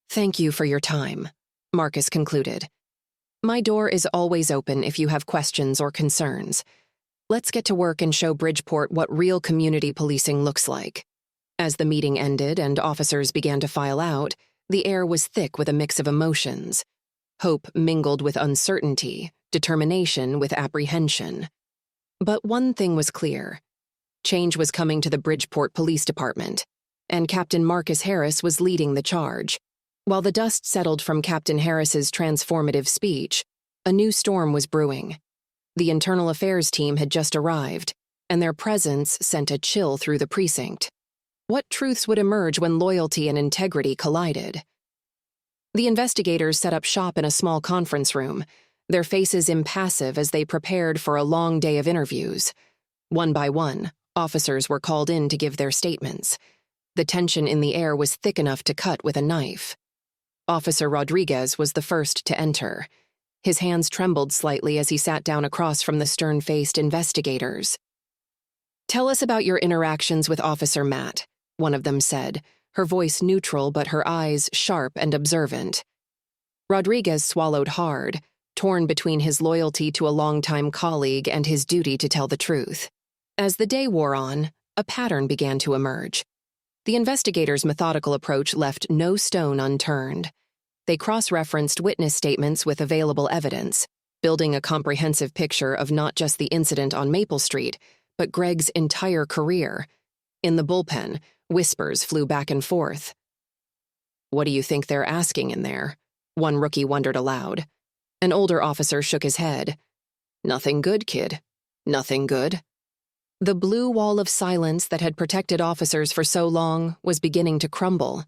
"Thank you for your time," Marcus concluded. "My door is always open if you have questions or concerns. Let's get to work and show Bridgeport what real community policing looks like." As the meeting ended and officers began to file out, the air was thick with a mix of emotions. Hope mingled with uncertainty, determination with apprehension. But one thing was clear. Change was coming to the Bridgeport Police Department, and Captain Marcus Harris was leading the charge. While the dust settled from Captain Harris's transformative speech, a new storm was brewing. The internal affairs team had just arrived, and their presence sent a chill through the precinct. What truths would emerge when loyalty and integrity collided? The investigators set up shop in a small conference room, their faces impassive as they prepared for a long day of interviews. One by one, officers were called in to give their statements. The tension in the air was thick enough to cut with a knife. Officer Rodriguez was the first to enter. His hands trembled slightly as he sat down across from the stern-faced investigators. "Tell us about your interactions with Officer Matt," one of them said, her voice neutral but her eyes sharp and observant. Rodriguez swallowed hard, torn between his loyalty to a longtime colleague and his duty to tell the truth. As the day wore on, a pattern began to emerge. The investigators' methodical approach left no stone unturned. They cross-referenced witness statements with available evidence, building a comprehensive picture of not just the incident on Maple Street, but Greg's entire career. In the bullpen, whispers flew back and forth. "What do you think they're asking in there?" one rookie wondered aloud. An older officer shook his head. "Nothing good, kid. Nothing good." The blue wall of silence that had protected officers for so long was beginning to crumble.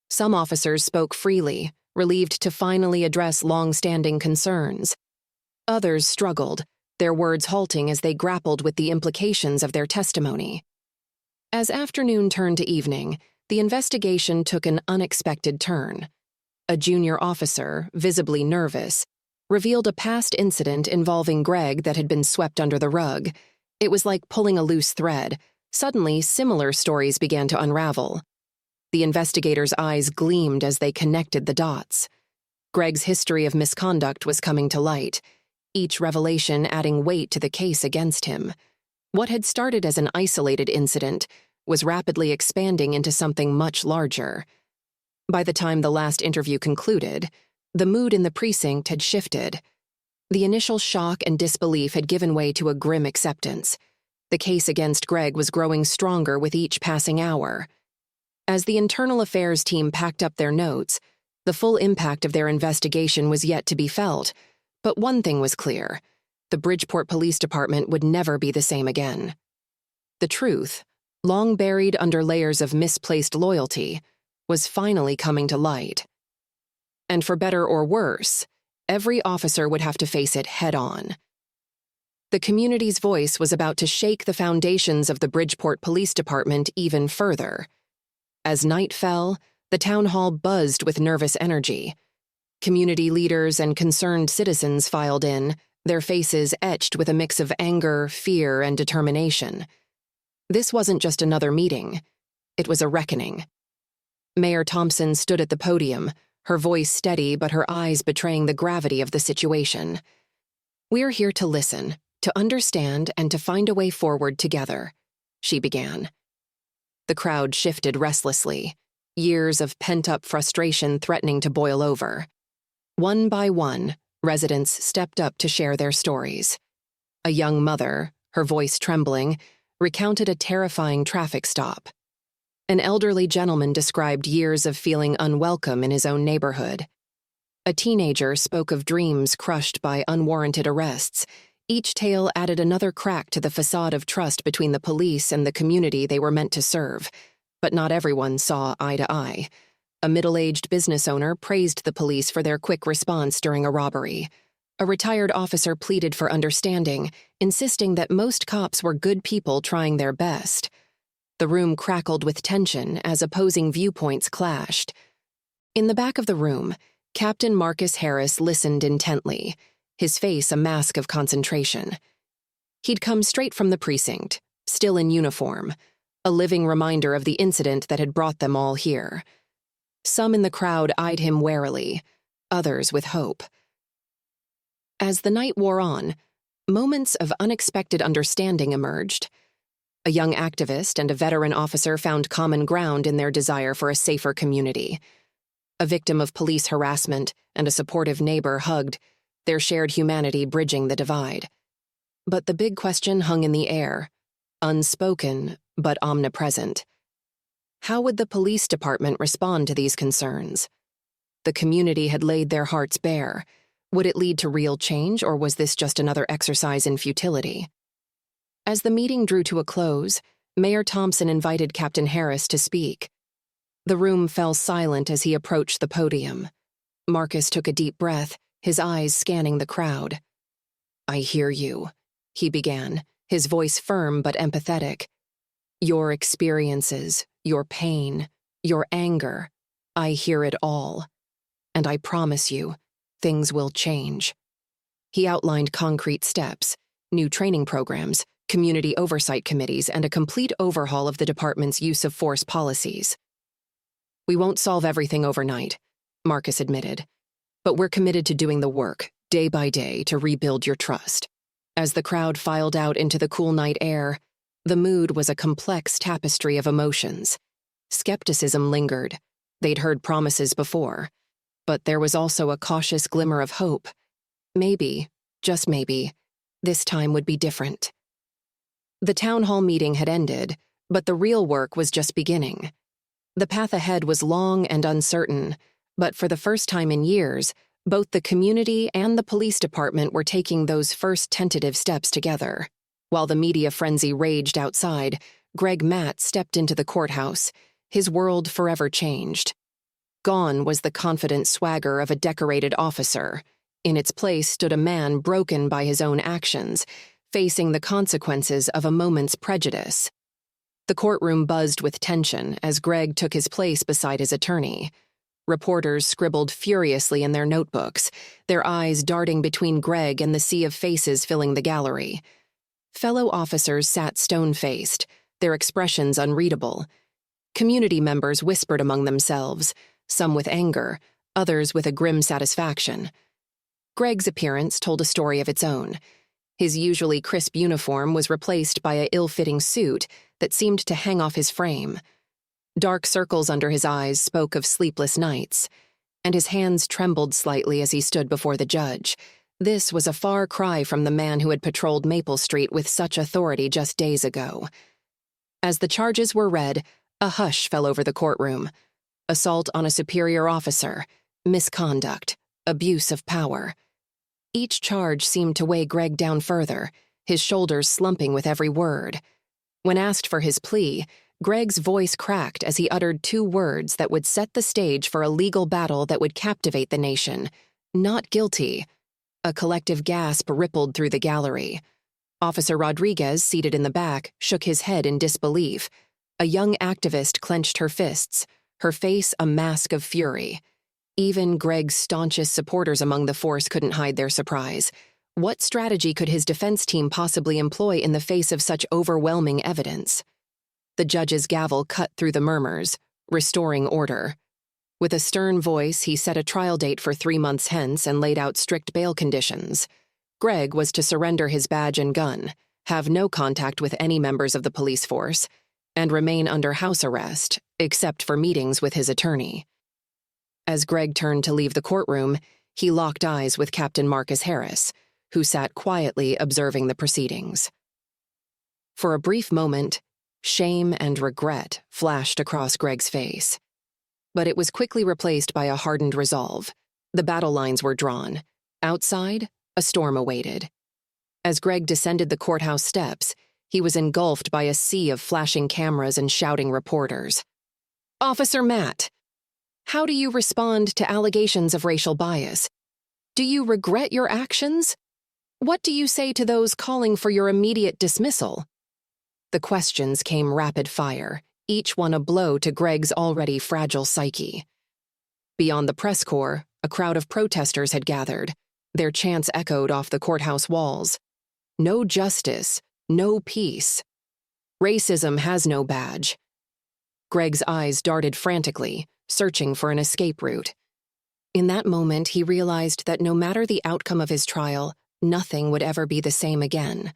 Some officers spoke freely, relieved to finally address long-standing concerns. Others struggled, their words halting as they grappled with the implications of their testimony. As afternoon turned to evening, the investigation took an unexpected turn. A junior officer, visibly nervous, revealed a past incident involving Greg that had been swept under the rug. It was like pulling a loose thread. Suddenly, similar stories began to unravel. The investigators' eyes gleamed as they connected the dots. Greg's history of misconduct was coming to light, each revelation adding weight to the case against him. What had started as an isolated incident was rapidly expanding into something much larger. By the time the last interview concluded, the mood in the precinct had shifted. The initial shock and disbelief had given way to a grim acceptance. The case against Greg was growing stronger with each passing hour. As the internal affairs team packed up their notes, the full impact of their investigation was yet to be felt, but one thing was clear: the Bridgeport Police Department would never be the same again. The truth, long buried under layers of misplaced loyalty, was finally coming to light. And for better or worse, every officer would have to face it head-on. The community's voice was about to shake the foundations of the Bridgeport Police Department even further. As night fell, the town hall buzzed with nervous energy. Community leaders and concerned citizens filed in, their faces etched with a mix of anger, fear, and determination. This wasn't just another meeting. It was a reckoning. Mayor Thompson stood at the podium, her voice steady but her eyes betraying the gravity of the situation. "We're here to listen, to understand, and to find a way forward together," she began. The crowd shifted restlessly, years of pent-up frustration threatening to boil over. One by one, residents stepped up to share their stories. A young mother, her voice trembling, recounted a terrifying traffic stop. An elderly gentleman described years of feeling unwelcome in his own neighborhood. A teenager spoke of dreams crushed by unwarranted arrests. Each tale added another crack to the facade of trust between the police and the community they were meant to serve. But not everyone saw eye to eye. A middle-aged business owner praised the police for their quick response during a robbery. A retired officer pleaded for understanding, insisting that most cops were good people trying their best. The room crackled with tension as opposing viewpoints clashed. In the back of the room, Captain Marcus Harris listened intently, his face a mask of concentration. He'd come straight from the precinct, still in uniform, a living reminder of the incident that had brought them all here. Some in the crowd eyed him warily, others with hope. As the night wore on, moments of unexpected understanding emerged. A young activist and a veteran officer found common ground in their desire for a safer community. A victim of police harassment and a supportive neighbor hugged, their shared humanity bridging the divide. But the big question hung in the air, unspoken but omnipresent. How would the police department respond to these concerns? The community had laid their hearts bare. Would it lead to real change, or was this just another exercise in futility? As the meeting drew to a close, Mayor Thompson invited Captain Harris to speak. The room fell silent as he approached the podium. Marcus took a deep breath, his eyes scanning the crowd. "I hear you," he began, his voice firm but empathetic. "Your experiences, your pain, your anger, I hear it all. And I promise you, things will change." He outlined concrete steps, new training programs, community oversight committees, and a complete overhaul of the department's use of force policies. "We won't solve everything overnight," Marcus admitted, "but we're committed to doing the work, day by day, to rebuild your trust." As the crowd filed out into the cool night air, the mood was a complex tapestry of emotions. Skepticism lingered. They'd heard promises before. But there was also a cautious glimmer of hope. Maybe, just maybe, this time would be different. The town hall meeting had ended, but the real work was just beginning. The path ahead was long and uncertain, but for the first time in years, both the community and the police department were taking those first tentative steps together. While the media frenzy raged outside, Greg Matt stepped into the courthouse, his world forever changed. Gone was the confident swagger of a decorated officer. In its place stood a man broken by his own actions, facing the consequences of a moment's prejudice. The courtroom buzzed with tension as Greg took his place beside his attorney. Reporters scribbled furiously in their notebooks, their eyes darting between Greg and the sea of faces filling the gallery. Fellow officers sat stone-faced, their expressions unreadable. Community members whispered among themselves, some with anger, others with a grim satisfaction. Greg's appearance told a story of its own. His usually crisp uniform was replaced by an ill-fitting suit that seemed to hang off his frame. Dark circles under his eyes spoke of sleepless nights, and his hands trembled slightly as he stood before the judge. This was a far cry from the man who had patrolled Maple Street with such authority just days ago. As the charges were read, a hush fell over the courtroom. Assault on a superior officer, misconduct, abuse of power. Each charge seemed to weigh Greg down further, his shoulders slumping with every word. When asked for his plea, Greg's voice cracked as he uttered two words that would set the stage for a legal battle that would captivate the nation. Not guilty. A collective gasp rippled through the gallery. Officer Rodriguez, seated in the back, shook his head in disbelief. A young activist clenched her fists, her face a mask of fury. Even Greg's staunchest supporters among the force couldn't hide their surprise. What strategy could his defense team possibly employ in the face of such overwhelming evidence? The judge's gavel cut through the murmurs, restoring order. With a stern voice, he set a trial date for 3 months hence and laid out strict bail conditions. Greg was to surrender his badge and gun, have no contact with any members of the police force, and remain under house arrest, except for meetings with his attorney. As Greg turned to leave the courtroom, he locked eyes with Captain Marcus Harris, who sat quietly observing the proceedings. For a brief moment, shame and regret flashed across Greg's face. But it was quickly replaced by a hardened resolve. The battle lines were drawn. Outside, a storm awaited. As Greg descended the courthouse steps, he was engulfed by a sea of flashing cameras and shouting reporters. Officer Matt, how do you respond to allegations of racial bias? Do you regret your actions? What do you say to those calling for your immediate dismissal? The questions came rapid fire, each one a blow to Greg's already fragile psyche. Beyond the press corps, a crowd of protesters had gathered. Their chants echoed off the courthouse walls. No justice, no peace. Racism has no badge. Greg's eyes darted frantically, searching for an escape route. In that moment, he realized that no matter the outcome of his trial, nothing would ever be the same again.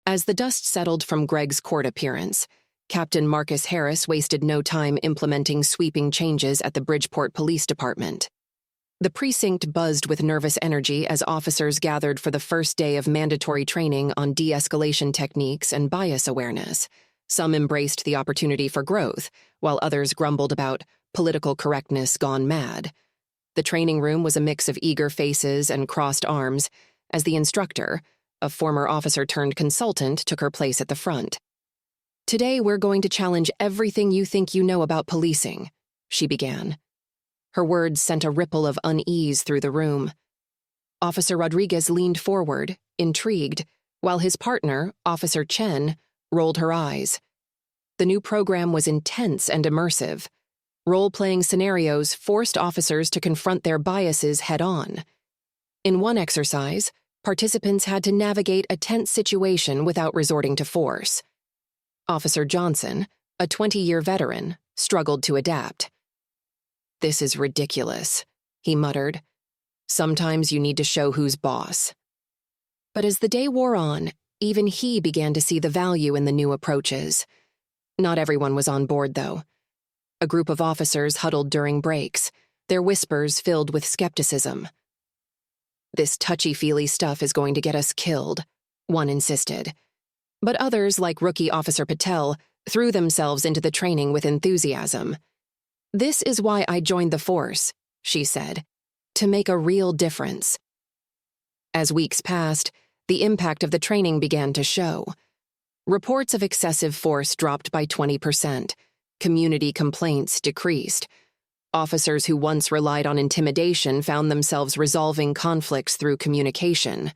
As the dust settled from Greg's court appearance, Captain Marcus Harris wasted no time implementing sweeping changes at the Bridgeport Police Department. The precinct buzzed with nervous energy as officers gathered for the first day of mandatory training on de-escalation techniques and bias awareness. Some embraced the opportunity for growth, while others grumbled about political correctness gone mad. The training room was a mix of eager faces and crossed arms, as the instructor, a former officer-turned-consultant, took her place at the front. "Today we're going to challenge everything you think you know about policing," she began. Her words sent a ripple of unease through the room. Officer Rodriguez leaned forward, intrigued, while his partner, Officer Chen, rolled her eyes. The new program was intense and immersive. Role-playing scenarios forced officers to confront their biases head-on. In one exercise, participants had to navigate a tense situation without resorting to force. Officer Johnson, a 20-year veteran, struggled to adapt. "This is ridiculous," he muttered. "Sometimes you need to show who's boss." But as the day wore on, even he began to see the value in the new approaches. Not everyone was on board, though. A group of officers huddled during breaks, their whispers filled with skepticism. "This touchy-feely stuff is going to get us killed," one insisted. But others, like Rookie Officer Patel, threw themselves into the training with enthusiasm. "This is why I joined the force," she said, "to make a real difference." As weeks passed, the impact of the training began to show. Reports of excessive force dropped by 20%. Community complaints decreased. Officers who once relied on intimidation found themselves resolving conflicts through communication.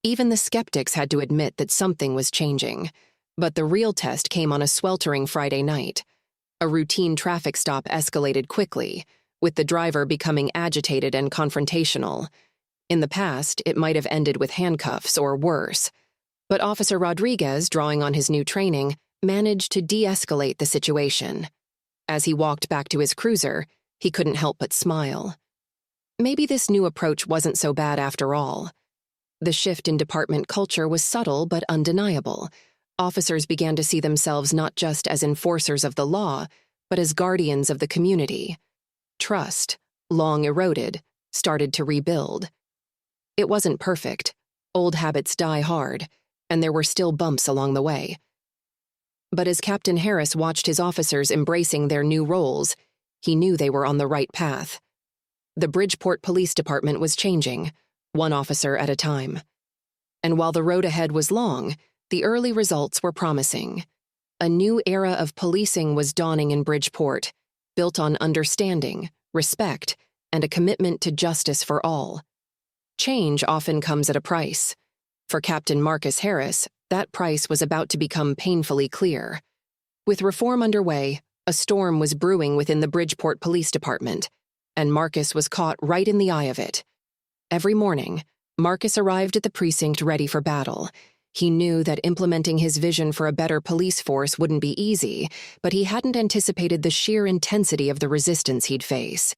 Even the skeptics had to admit that something was changing. But the real test came on a sweltering Friday night. A routine traffic stop escalated quickly, with the driver becoming agitated and confrontational. In the past, it might have ended with handcuffs or worse. But Officer Rodriguez, drawing on his new training, managed to de-escalate the situation. As he walked back to his cruiser, he couldn't help but smile. Maybe this new approach wasn't so bad after all. The shift in department culture was subtle but undeniable. Officers began to see themselves not just as enforcers of the law, but as guardians of the community. Trust, long eroded, started to rebuild. It wasn't perfect. Old habits die hard, and there were still bumps along the way. But as Captain Harris watched his officers embracing their new roles, he knew they were on the right path. The Bridgeport Police Department was changing, one officer at a time. And while the road ahead was long, the early results were promising. A new era of policing was dawning in Bridgeport, built on understanding, respect, and a commitment to justice for all. Change often comes at a price. For Captain Marcus Harris, that price was about to become painfully clear. With reform underway, a storm was brewing within the Bridgeport Police Department, and Marcus was caught right in the eye of it. Every morning, Marcus arrived at the precinct ready for battle. He knew that implementing his vision for a better police force wouldn't be easy, but he hadn't anticipated the sheer intensity of the resistance he'd face.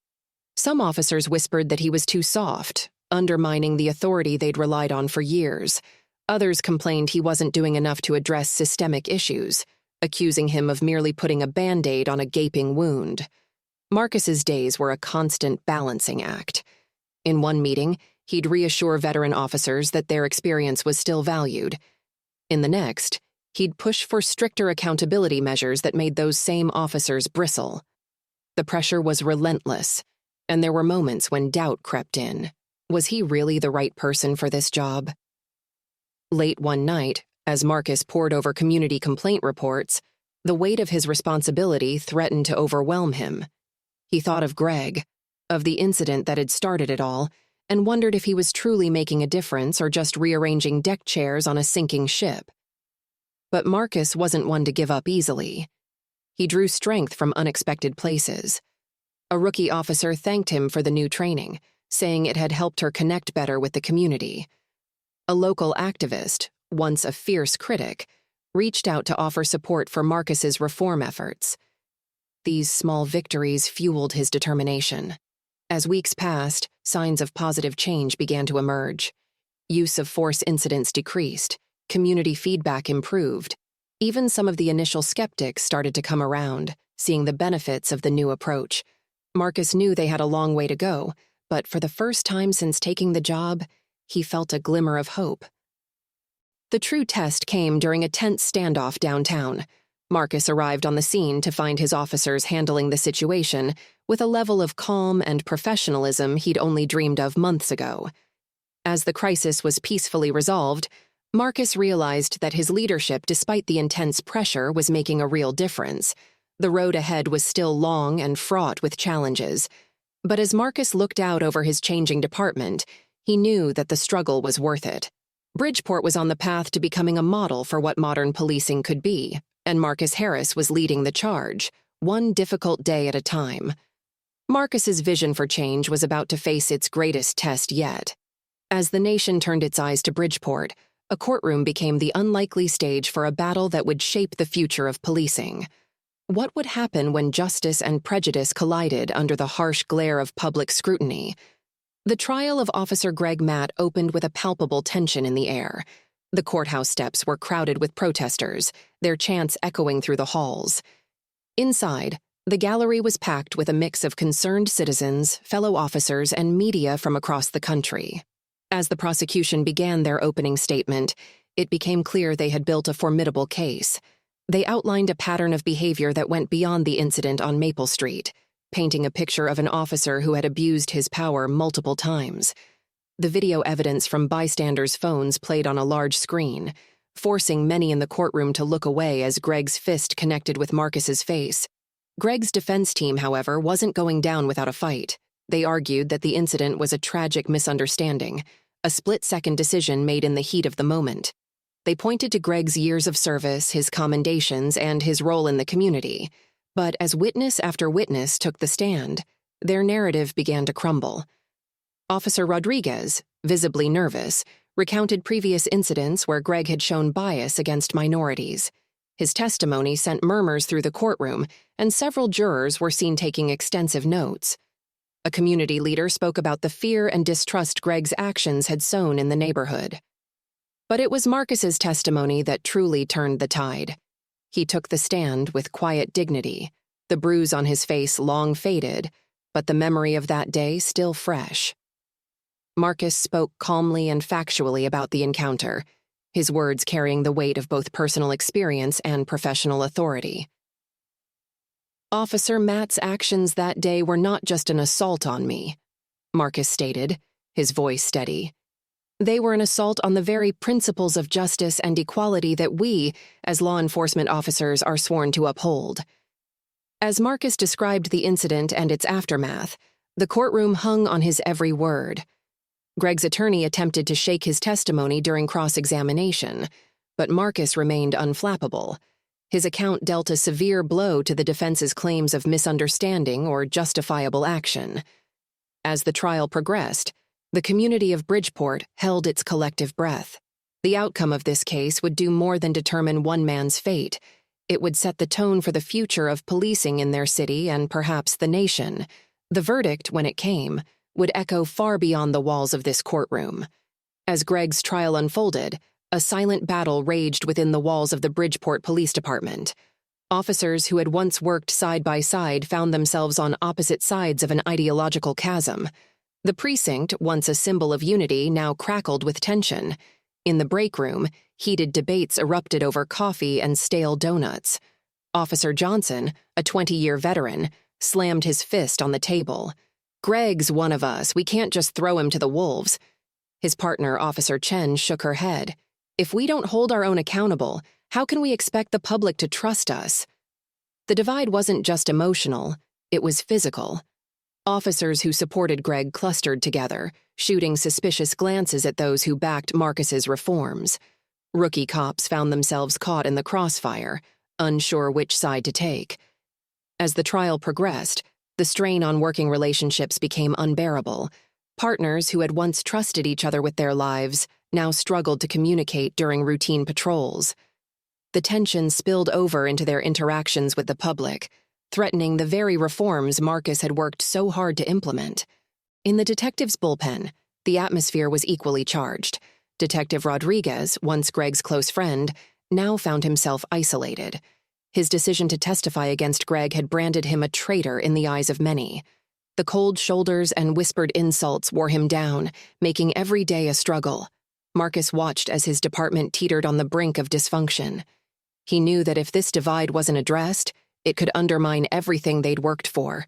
Some officers whispered that he was too soft, undermining the authority they'd relied on for years. Others complained he wasn't doing enough to address systemic issues, accusing him of merely putting a Band-Aid on a gaping wound. Marcus's days were a constant balancing act. In one meeting, he'd reassure veteran officers that their experience was still valued. In the next, he'd push for stricter accountability measures that made those same officers bristle. The pressure was relentless, and there were moments when doubt crept in. Was he really the right person for this job? Late one night, as Marcus pored over community complaint reports, The weight of his responsibility threatened to overwhelm him. He thought of Greg, of the incident that had started it all, and wondered if he was truly making a difference or just rearranging deck chairs on a sinking ship. But Marcus wasn't one to give up easily. He drew strength from unexpected places. A rookie officer thanked him for the new training, saying it had helped her connect better with the community. A local activist, once a fierce critic, reached out to offer support for Marcus's reform efforts. These small victories fueled his determination. As weeks passed, signs of positive change began to emerge. Use of force incidents decreased, community feedback improved. Even some of the initial skeptics started to come around, seeing the benefits of the new approach. Marcus knew they had a long way to go, but for the first time since taking the job, he felt a glimmer of hope. The true test came during a tense standoff downtown. Marcus arrived on the scene to find his officers handling the situation with a level of calm and professionalism he'd only dreamed of months ago. As the crisis was peacefully resolved, Marcus realized that his leadership, despite the intense pressure, was making a real difference. The road ahead was still long and fraught with challenges. But as Marcus looked out over his changing department, he knew that the struggle was worth it. Bridgeport was on the path to becoming a model for what modern policing could be, and Marcus Harris was leading the charge, one difficult day at a time. Marcus's vision for change was about to face its greatest test yet. As the nation turned its eyes to Bridgeport, a courtroom became the unlikely stage for a battle that would shape the future of policing. What would happen when justice and prejudice collided under the harsh glare of public scrutiny? The trial of Officer Greg Matt opened with a palpable tension in the air. The courthouse steps were crowded with protesters, their chants echoing through the halls. Inside, the gallery was packed with a mix of concerned citizens, fellow officers, and media from across the country. As the prosecution began their opening statement, it became clear they had built a formidable case. They outlined a pattern of behavior that went beyond the incident on Maple Street, painting a picture of an officer who had abused his power multiple times. The video evidence from bystanders' phones played on a large screen, forcing many in the courtroom to look away as Greg's fist connected with Marcus's face. Greg's defense team, however, wasn't going down without a fight. They argued that the incident was a tragic misunderstanding, a split-second decision made in the heat of the moment. They pointed to Greg's years of service, his commendations, and his role in the community. But as witness after witness took the stand, their narrative began to crumble. Officer Rodriguez, visibly nervous, recounted previous incidents where Greg had shown bias against minorities. His testimony sent murmurs through the courtroom, and several jurors were seen taking extensive notes. A community leader spoke about the fear and distrust Greg's actions had sown in the neighborhood. But it was Marcus's testimony that truly turned the tide. He took the stand with quiet dignity, the bruise on his face long faded, but the memory of that day still fresh. Marcus spoke calmly and factually about the encounter, his words carrying the weight of both personal experience and professional authority. Officer Matt's actions that day were not just an assault on me, Marcus stated, his voice steady. They were an assault on the very principles of justice and equality that we, as law enforcement officers, are sworn to uphold. As Marcus described the incident and its aftermath, the courtroom hung on his every word. Greg's attorney attempted to shake his testimony during cross-examination, but Marcus remained unflappable. His account dealt a severe blow to the defense's claims of misunderstanding or justifiable action. As the trial progressed, the community of Bridgeport held its collective breath. The outcome of this case would do more than determine one man's fate. It would set the tone for the future of policing in their city and perhaps the nation. The verdict, when it came, would echo far beyond the walls of this courtroom. As Greg's trial unfolded, a silent battle raged within the walls of the Bridgeport Police Department. Officers who had once worked side by side found themselves on opposite sides of an ideological chasm. The precinct, once a symbol of unity, now crackled with tension. In the break room, heated debates erupted over coffee and stale donuts. Officer Johnson, a 20-year veteran, slammed his fist on the table. "Greg's one of us. We can't just throw him to the wolves." His partner, Officer Chen, shook her head. "If we don't hold our own accountable, How can we expect the public to trust us? The divide wasn't just emotional, it was physical. Officers who supported Greg clustered together, shooting suspicious glances at those who backed Marcus's reforms. Rookie cops found themselves caught in the crossfire, unsure which side to take. As the trial progressed, the strain on working relationships became unbearable. Partners who had once trusted each other with their lives now struggled to communicate during routine patrols. The tension spilled over into their interactions with the public, threatening the very reforms Marcus had worked so hard to implement. In the detective's bullpen, the atmosphere was equally charged. Detective Rodriguez, once Greg's close friend, now found himself isolated. His decision to testify against Greg had branded him a traitor in the eyes of many. The cold shoulders and whispered insults wore him down, making every day a struggle. Marcus watched as his department teetered on the brink of dysfunction. He knew that if this divide wasn't addressed, it could undermine everything they'd worked for.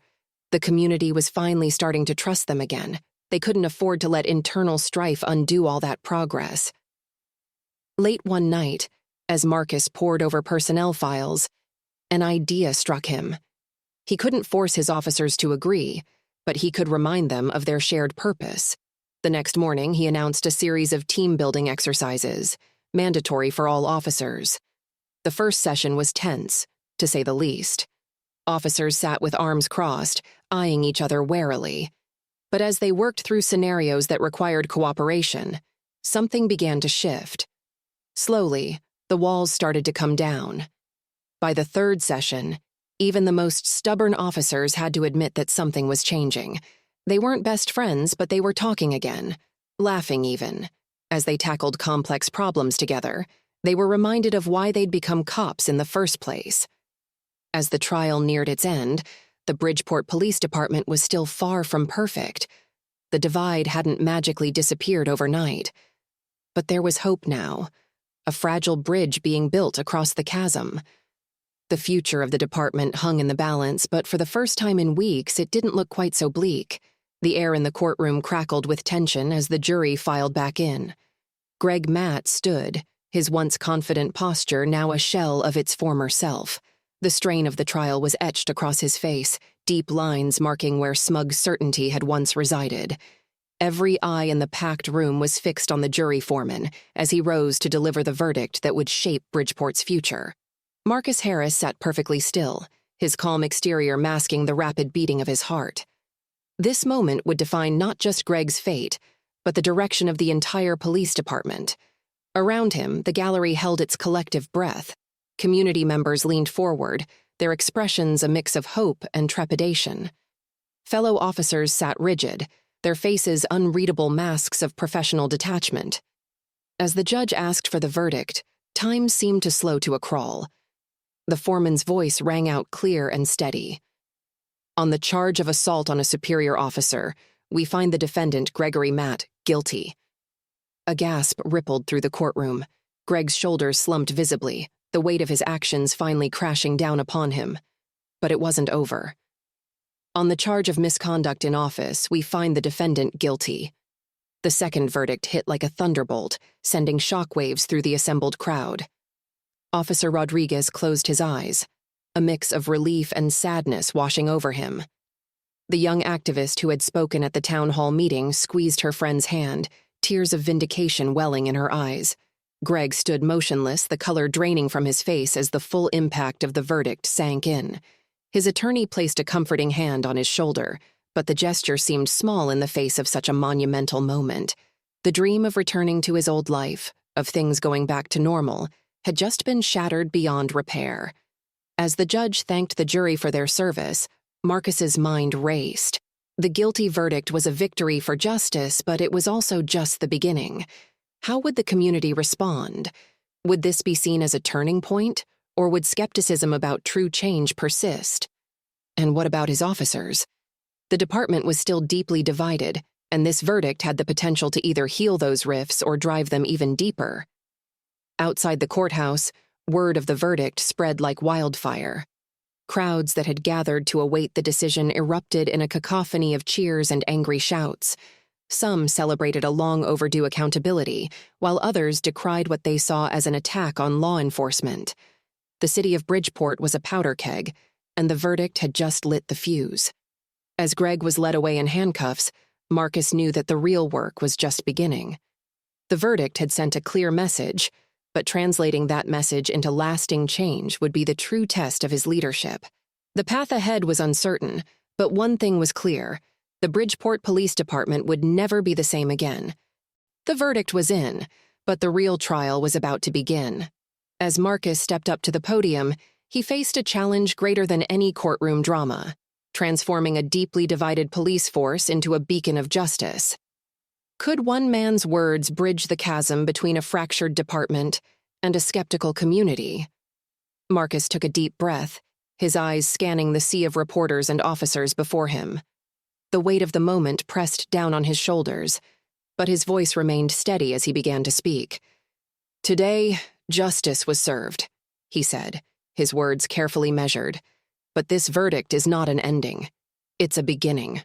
The community was finally starting to trust them again. They couldn't afford to let internal strife undo all that progress. Late one night, as Marcus pored over personnel files, an idea struck him. He couldn't force his officers to agree, but he could remind them of their shared purpose. The next morning, he announced a series of team-building exercises, mandatory for all officers. The first session was tense, to say the least. Officers sat with arms crossed, eyeing each other warily. But as they worked through scenarios that required cooperation, something began to shift. Slowly, the walls started to come down. By the third session, even the most stubborn officers had to admit that something was changing. They weren't best friends, but they were talking again, laughing even. As they tackled complex problems together, they were reminded of why they'd become cops in the first place. As the trial neared its end, the Bridgeport Police Department was still far from perfect. The divide hadn't magically disappeared overnight. But there was hope now, a fragile bridge being built across the chasm. The future of the department hung in the balance, but for the first time in weeks, it didn't look quite so bleak. The air in the courtroom crackled with tension as the jury filed back in. Greg Matt stood, his once confident posture now a shell of its former self. The strain of the trial was etched across his face, deep lines marking where smug certainty had once resided. Every eye in the packed room was fixed on the jury foreman as he rose to deliver the verdict that would shape Bridgeport's future. Marcus Harris sat perfectly still, his calm exterior masking the rapid beating of his heart. This moment would define not just Greg's fate, but the direction of the entire police department. Around him, the gallery held its collective breath. Community members leaned forward, their expressions a mix of hope and trepidation. Fellow officers sat rigid, their faces unreadable masks of professional detachment. As the judge asked for the verdict, time seemed to slow to a crawl. The foreman's voice rang out clear and steady. On the charge of assault on a superior officer, we find the defendant, Gregory Matt, guilty. A gasp rippled through the courtroom. Greg's shoulders slumped visibly, the weight of his actions finally crashing down upon him. But it wasn't over. On the charge of misconduct in office, we find the defendant guilty. The second verdict hit like a thunderbolt, sending shockwaves through the assembled crowd. Officer Rodriguez closed his eyes, a mix of relief and sadness washing over him. The young activist who had spoken at the town hall meeting squeezed her friend's hand, tears of vindication welling in her eyes. Greg stood motionless, the color draining from his face as the full impact of the verdict sank in. His attorney placed a comforting hand on his shoulder, but the gesture seemed small in the face of such a monumental moment. The dream of returning to his old life, of things going back to normal, had just been shattered beyond repair. As the judge thanked the jury for their service, Marcus's mind raced. The guilty verdict was a victory for justice, but it was also just the beginning. How would the community respond? Would this be seen as a turning point, or would skepticism about true change persist? And what about his officers? The department was still deeply divided, and this verdict had the potential to either heal those rifts or drive them even deeper. Outside the courthouse, word of the verdict spread like wildfire. Crowds that had gathered to await the decision erupted in a cacophony of cheers and angry shouts. Some celebrated a long-overdue accountability, while others decried what they saw as an attack on law enforcement. The city of Bridgeport was a powder keg, and the verdict had just lit the fuse. As Greg was led away in handcuffs, Marcus knew that the real work was just beginning. The verdict had sent a clear message, but translating that message into lasting change would be the true test of his leadership. The path ahead was uncertain, but one thing was clear: the Bridgeport Police Department would never be the same again. The verdict was in, but the real trial was about to begin. As Marcus stepped up to the podium, he faced a challenge greater than any courtroom drama: transforming a deeply divided police force into a beacon of justice. Could one man's words bridge the chasm between a fractured department and a skeptical community? Marcus took a deep breath, his eyes scanning the sea of reporters and officers before him. The weight of the moment pressed down on his shoulders, but his voice remained steady as he began to speak. "Today, justice was served," he said, his words carefully measured. "But this verdict is not an ending. It's a beginning."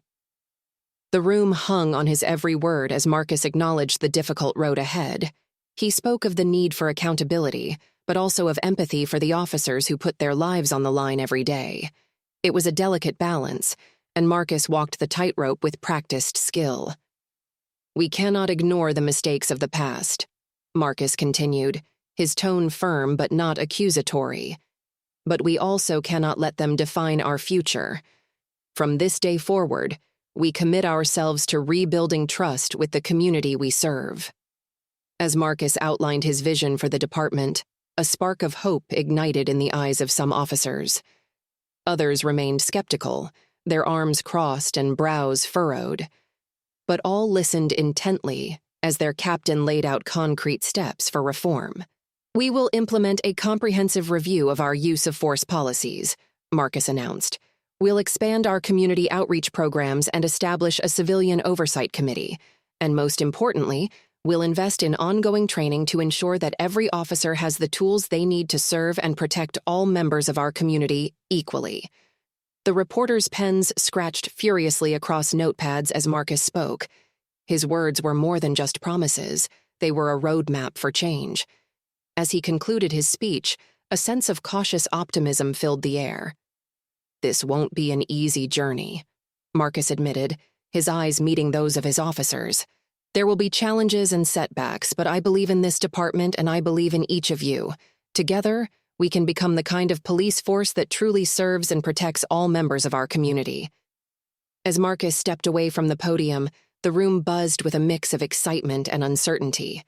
The room hung on his every word as Marcus acknowledged the difficult road ahead. He spoke of the need for accountability, but also of empathy for the officers who put their lives on the line every day. It was a delicate balance, and Marcus walked the tightrope with practiced skill. "We cannot ignore the mistakes of the past," Marcus continued, his tone firm but not accusatory. "But we also cannot let them define our future. From this day forward, we commit ourselves to rebuilding trust with the community we serve." As Marcus outlined his vision for the department, a spark of hope ignited in the eyes of some officers. Others remained skeptical, their arms crossed and brows furrowed. But all listened intently as their captain laid out concrete steps for reform. "We will implement a comprehensive review of our use of force policies," Marcus announced. "We'll expand our community outreach programs and establish a civilian oversight committee. And most importantly, we'll invest in ongoing training to ensure that every officer has the tools they need to serve and protect all members of our community equally." The reporters' pens scratched furiously across notepads as Marcus spoke. His words were more than just promises, they were a roadmap for change. As he concluded his speech, a sense of cautious optimism filled the air. "This won't be an easy journey," Marcus admitted, his eyes meeting those of his officers. "There will be challenges and setbacks, but I believe in this department and I believe in each of you. Together, we can become the kind of police force that truly serves and protects all members of our community." As Marcus stepped away from the podium, the room buzzed with a mix of excitement and uncertainty.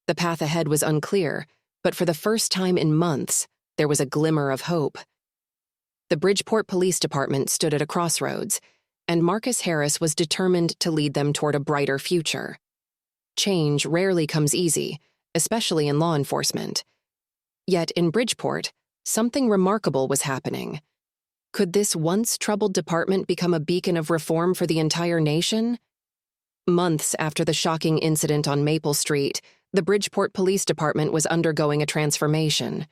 The path ahead was unclear, but for the first time in months, there was a glimmer of hope. The Bridgeport Police Department stood at a crossroads, and Marcus Harris was determined to lead them toward a brighter future. Change rarely comes easy, especially in law enforcement. Yet in Bridgeport, something remarkable was happening. Could this once troubled department become a beacon of reform for the entire nation? Months after the shocking incident on Maple Street, the Bridgeport Police Department was undergoing a transformation.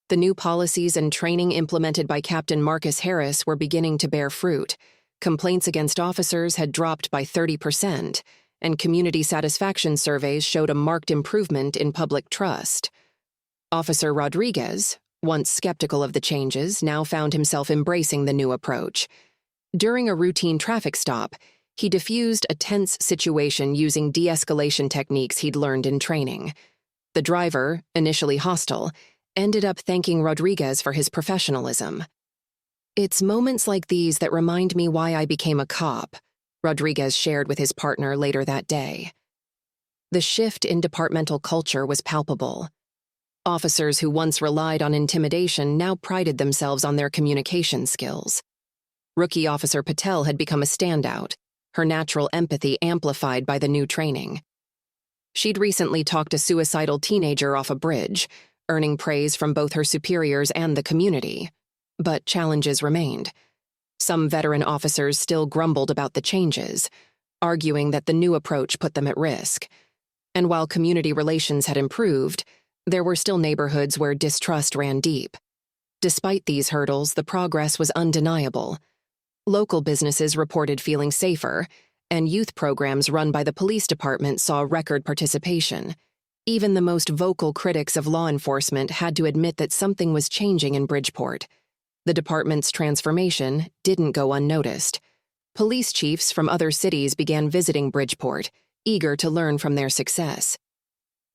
The new policies and training implemented by Captain Marcus Harris were beginning to bear fruit. Complaints against officers had dropped by 30%, and community satisfaction surveys showed a marked improvement in public trust. Officer Rodriguez, once skeptical of the changes, now found himself embracing the new approach. During a routine traffic stop, he diffused a tense situation using de-escalation techniques he'd learned in training. The driver, initially hostile, ended up thanking Rodriguez for his professionalism. "It's moments like these that remind me why I became a cop," Rodriguez shared with his partner later that day. The shift in departmental culture was palpable. Officers who once relied on intimidation now prided themselves on their communication skills. Rookie Officer Patel had become a standout, her natural empathy amplified by the new training. She'd recently talked a suicidal teenager off a bridge, earning praise from both her superiors and the community. But challenges remained. Some veteran officers still grumbled about the changes, arguing that the new approach put them at risk. And while community relations had improved, there were still neighborhoods where distrust ran deep. Despite these hurdles, the progress was undeniable. Local businesses reported feeling safer, and youth programs run by the police department saw record participation. Even the most vocal critics of law enforcement had to admit that something was changing in Bridgeport. The department's transformation didn't go unnoticed. Police chiefs from other cities began visiting Bridgeport, eager to learn from their success.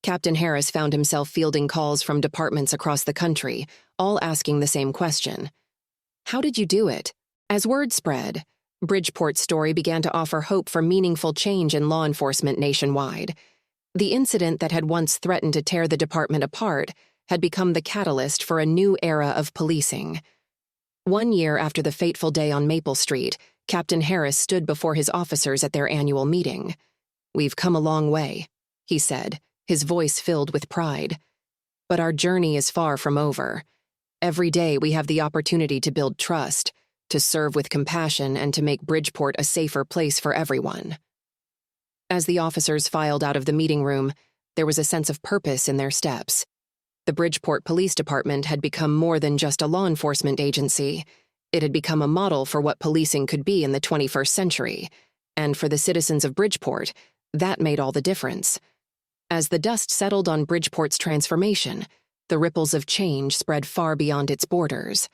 Captain Harris found himself fielding calls from departments across the country, all asking the same question. How did you do it? As word spread, Bridgeport's story began to offer hope for meaningful change in law enforcement nationwide. The incident that had once threatened to tear the department apart had become the catalyst for a new era of policing. 1 year after the fateful day on Maple Street, Captain Harris stood before his officers at their annual meeting. "We've come a long way," he said, his voice filled with pride. "But our journey is far from over. Every day we have the opportunity to build trust, to serve with compassion, and to make Bridgeport a safer place for everyone." As the officers filed out of the meeting room, there was a sense of purpose in their steps. The Bridgeport Police Department had become more than just a law enforcement agency. It had become a model for what policing could be in the 21st century. And for the citizens of Bridgeport, that made all the difference. As the dust settled on Bridgeport's transformation, the ripples of change spread far beyond its borders.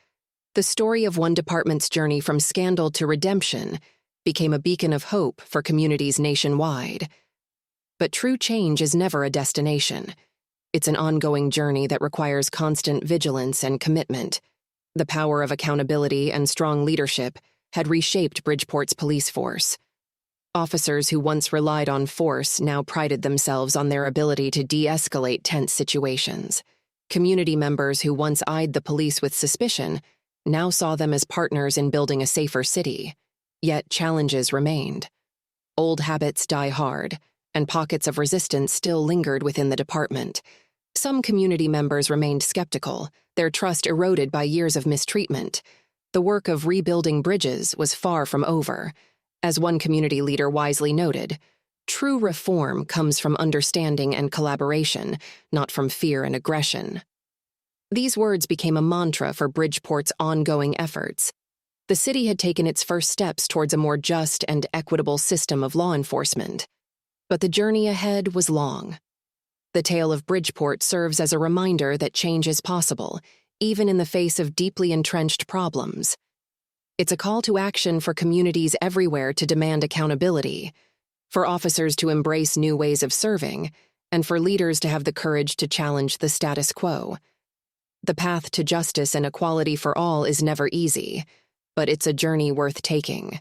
The story of one department's journey from scandal to redemption became a beacon of hope for communities nationwide. But true change is never a destination. It's an ongoing journey that requires constant vigilance and commitment. The power of accountability and strong leadership had reshaped Bridgeport's police force. Officers who once relied on force now prided themselves on their ability to de-escalate tense situations. Community members who once eyed the police with suspicion now saw them as partners in building a safer city. Yet challenges remained. Old habits die hard, and pockets of resistance still lingered within the department. Some community members remained skeptical, their trust eroded by years of mistreatment. The work of rebuilding bridges was far from over. As one community leader wisely noted, true reform comes from understanding and collaboration, not from fear and aggression. These words became a mantra for Bridgeport's ongoing efforts. The city had taken its first steps towards a more just and equitable system of law enforcement. But the journey ahead was long. The tale of Bridgeport serves as a reminder that change is possible, even in the face of deeply entrenched problems. It's a call to action for communities everywhere to demand accountability, for officers to embrace new ways of serving, and for leaders to have the courage to challenge the status quo. The path to justice and equality for all is never easy, but it's a journey worth taking.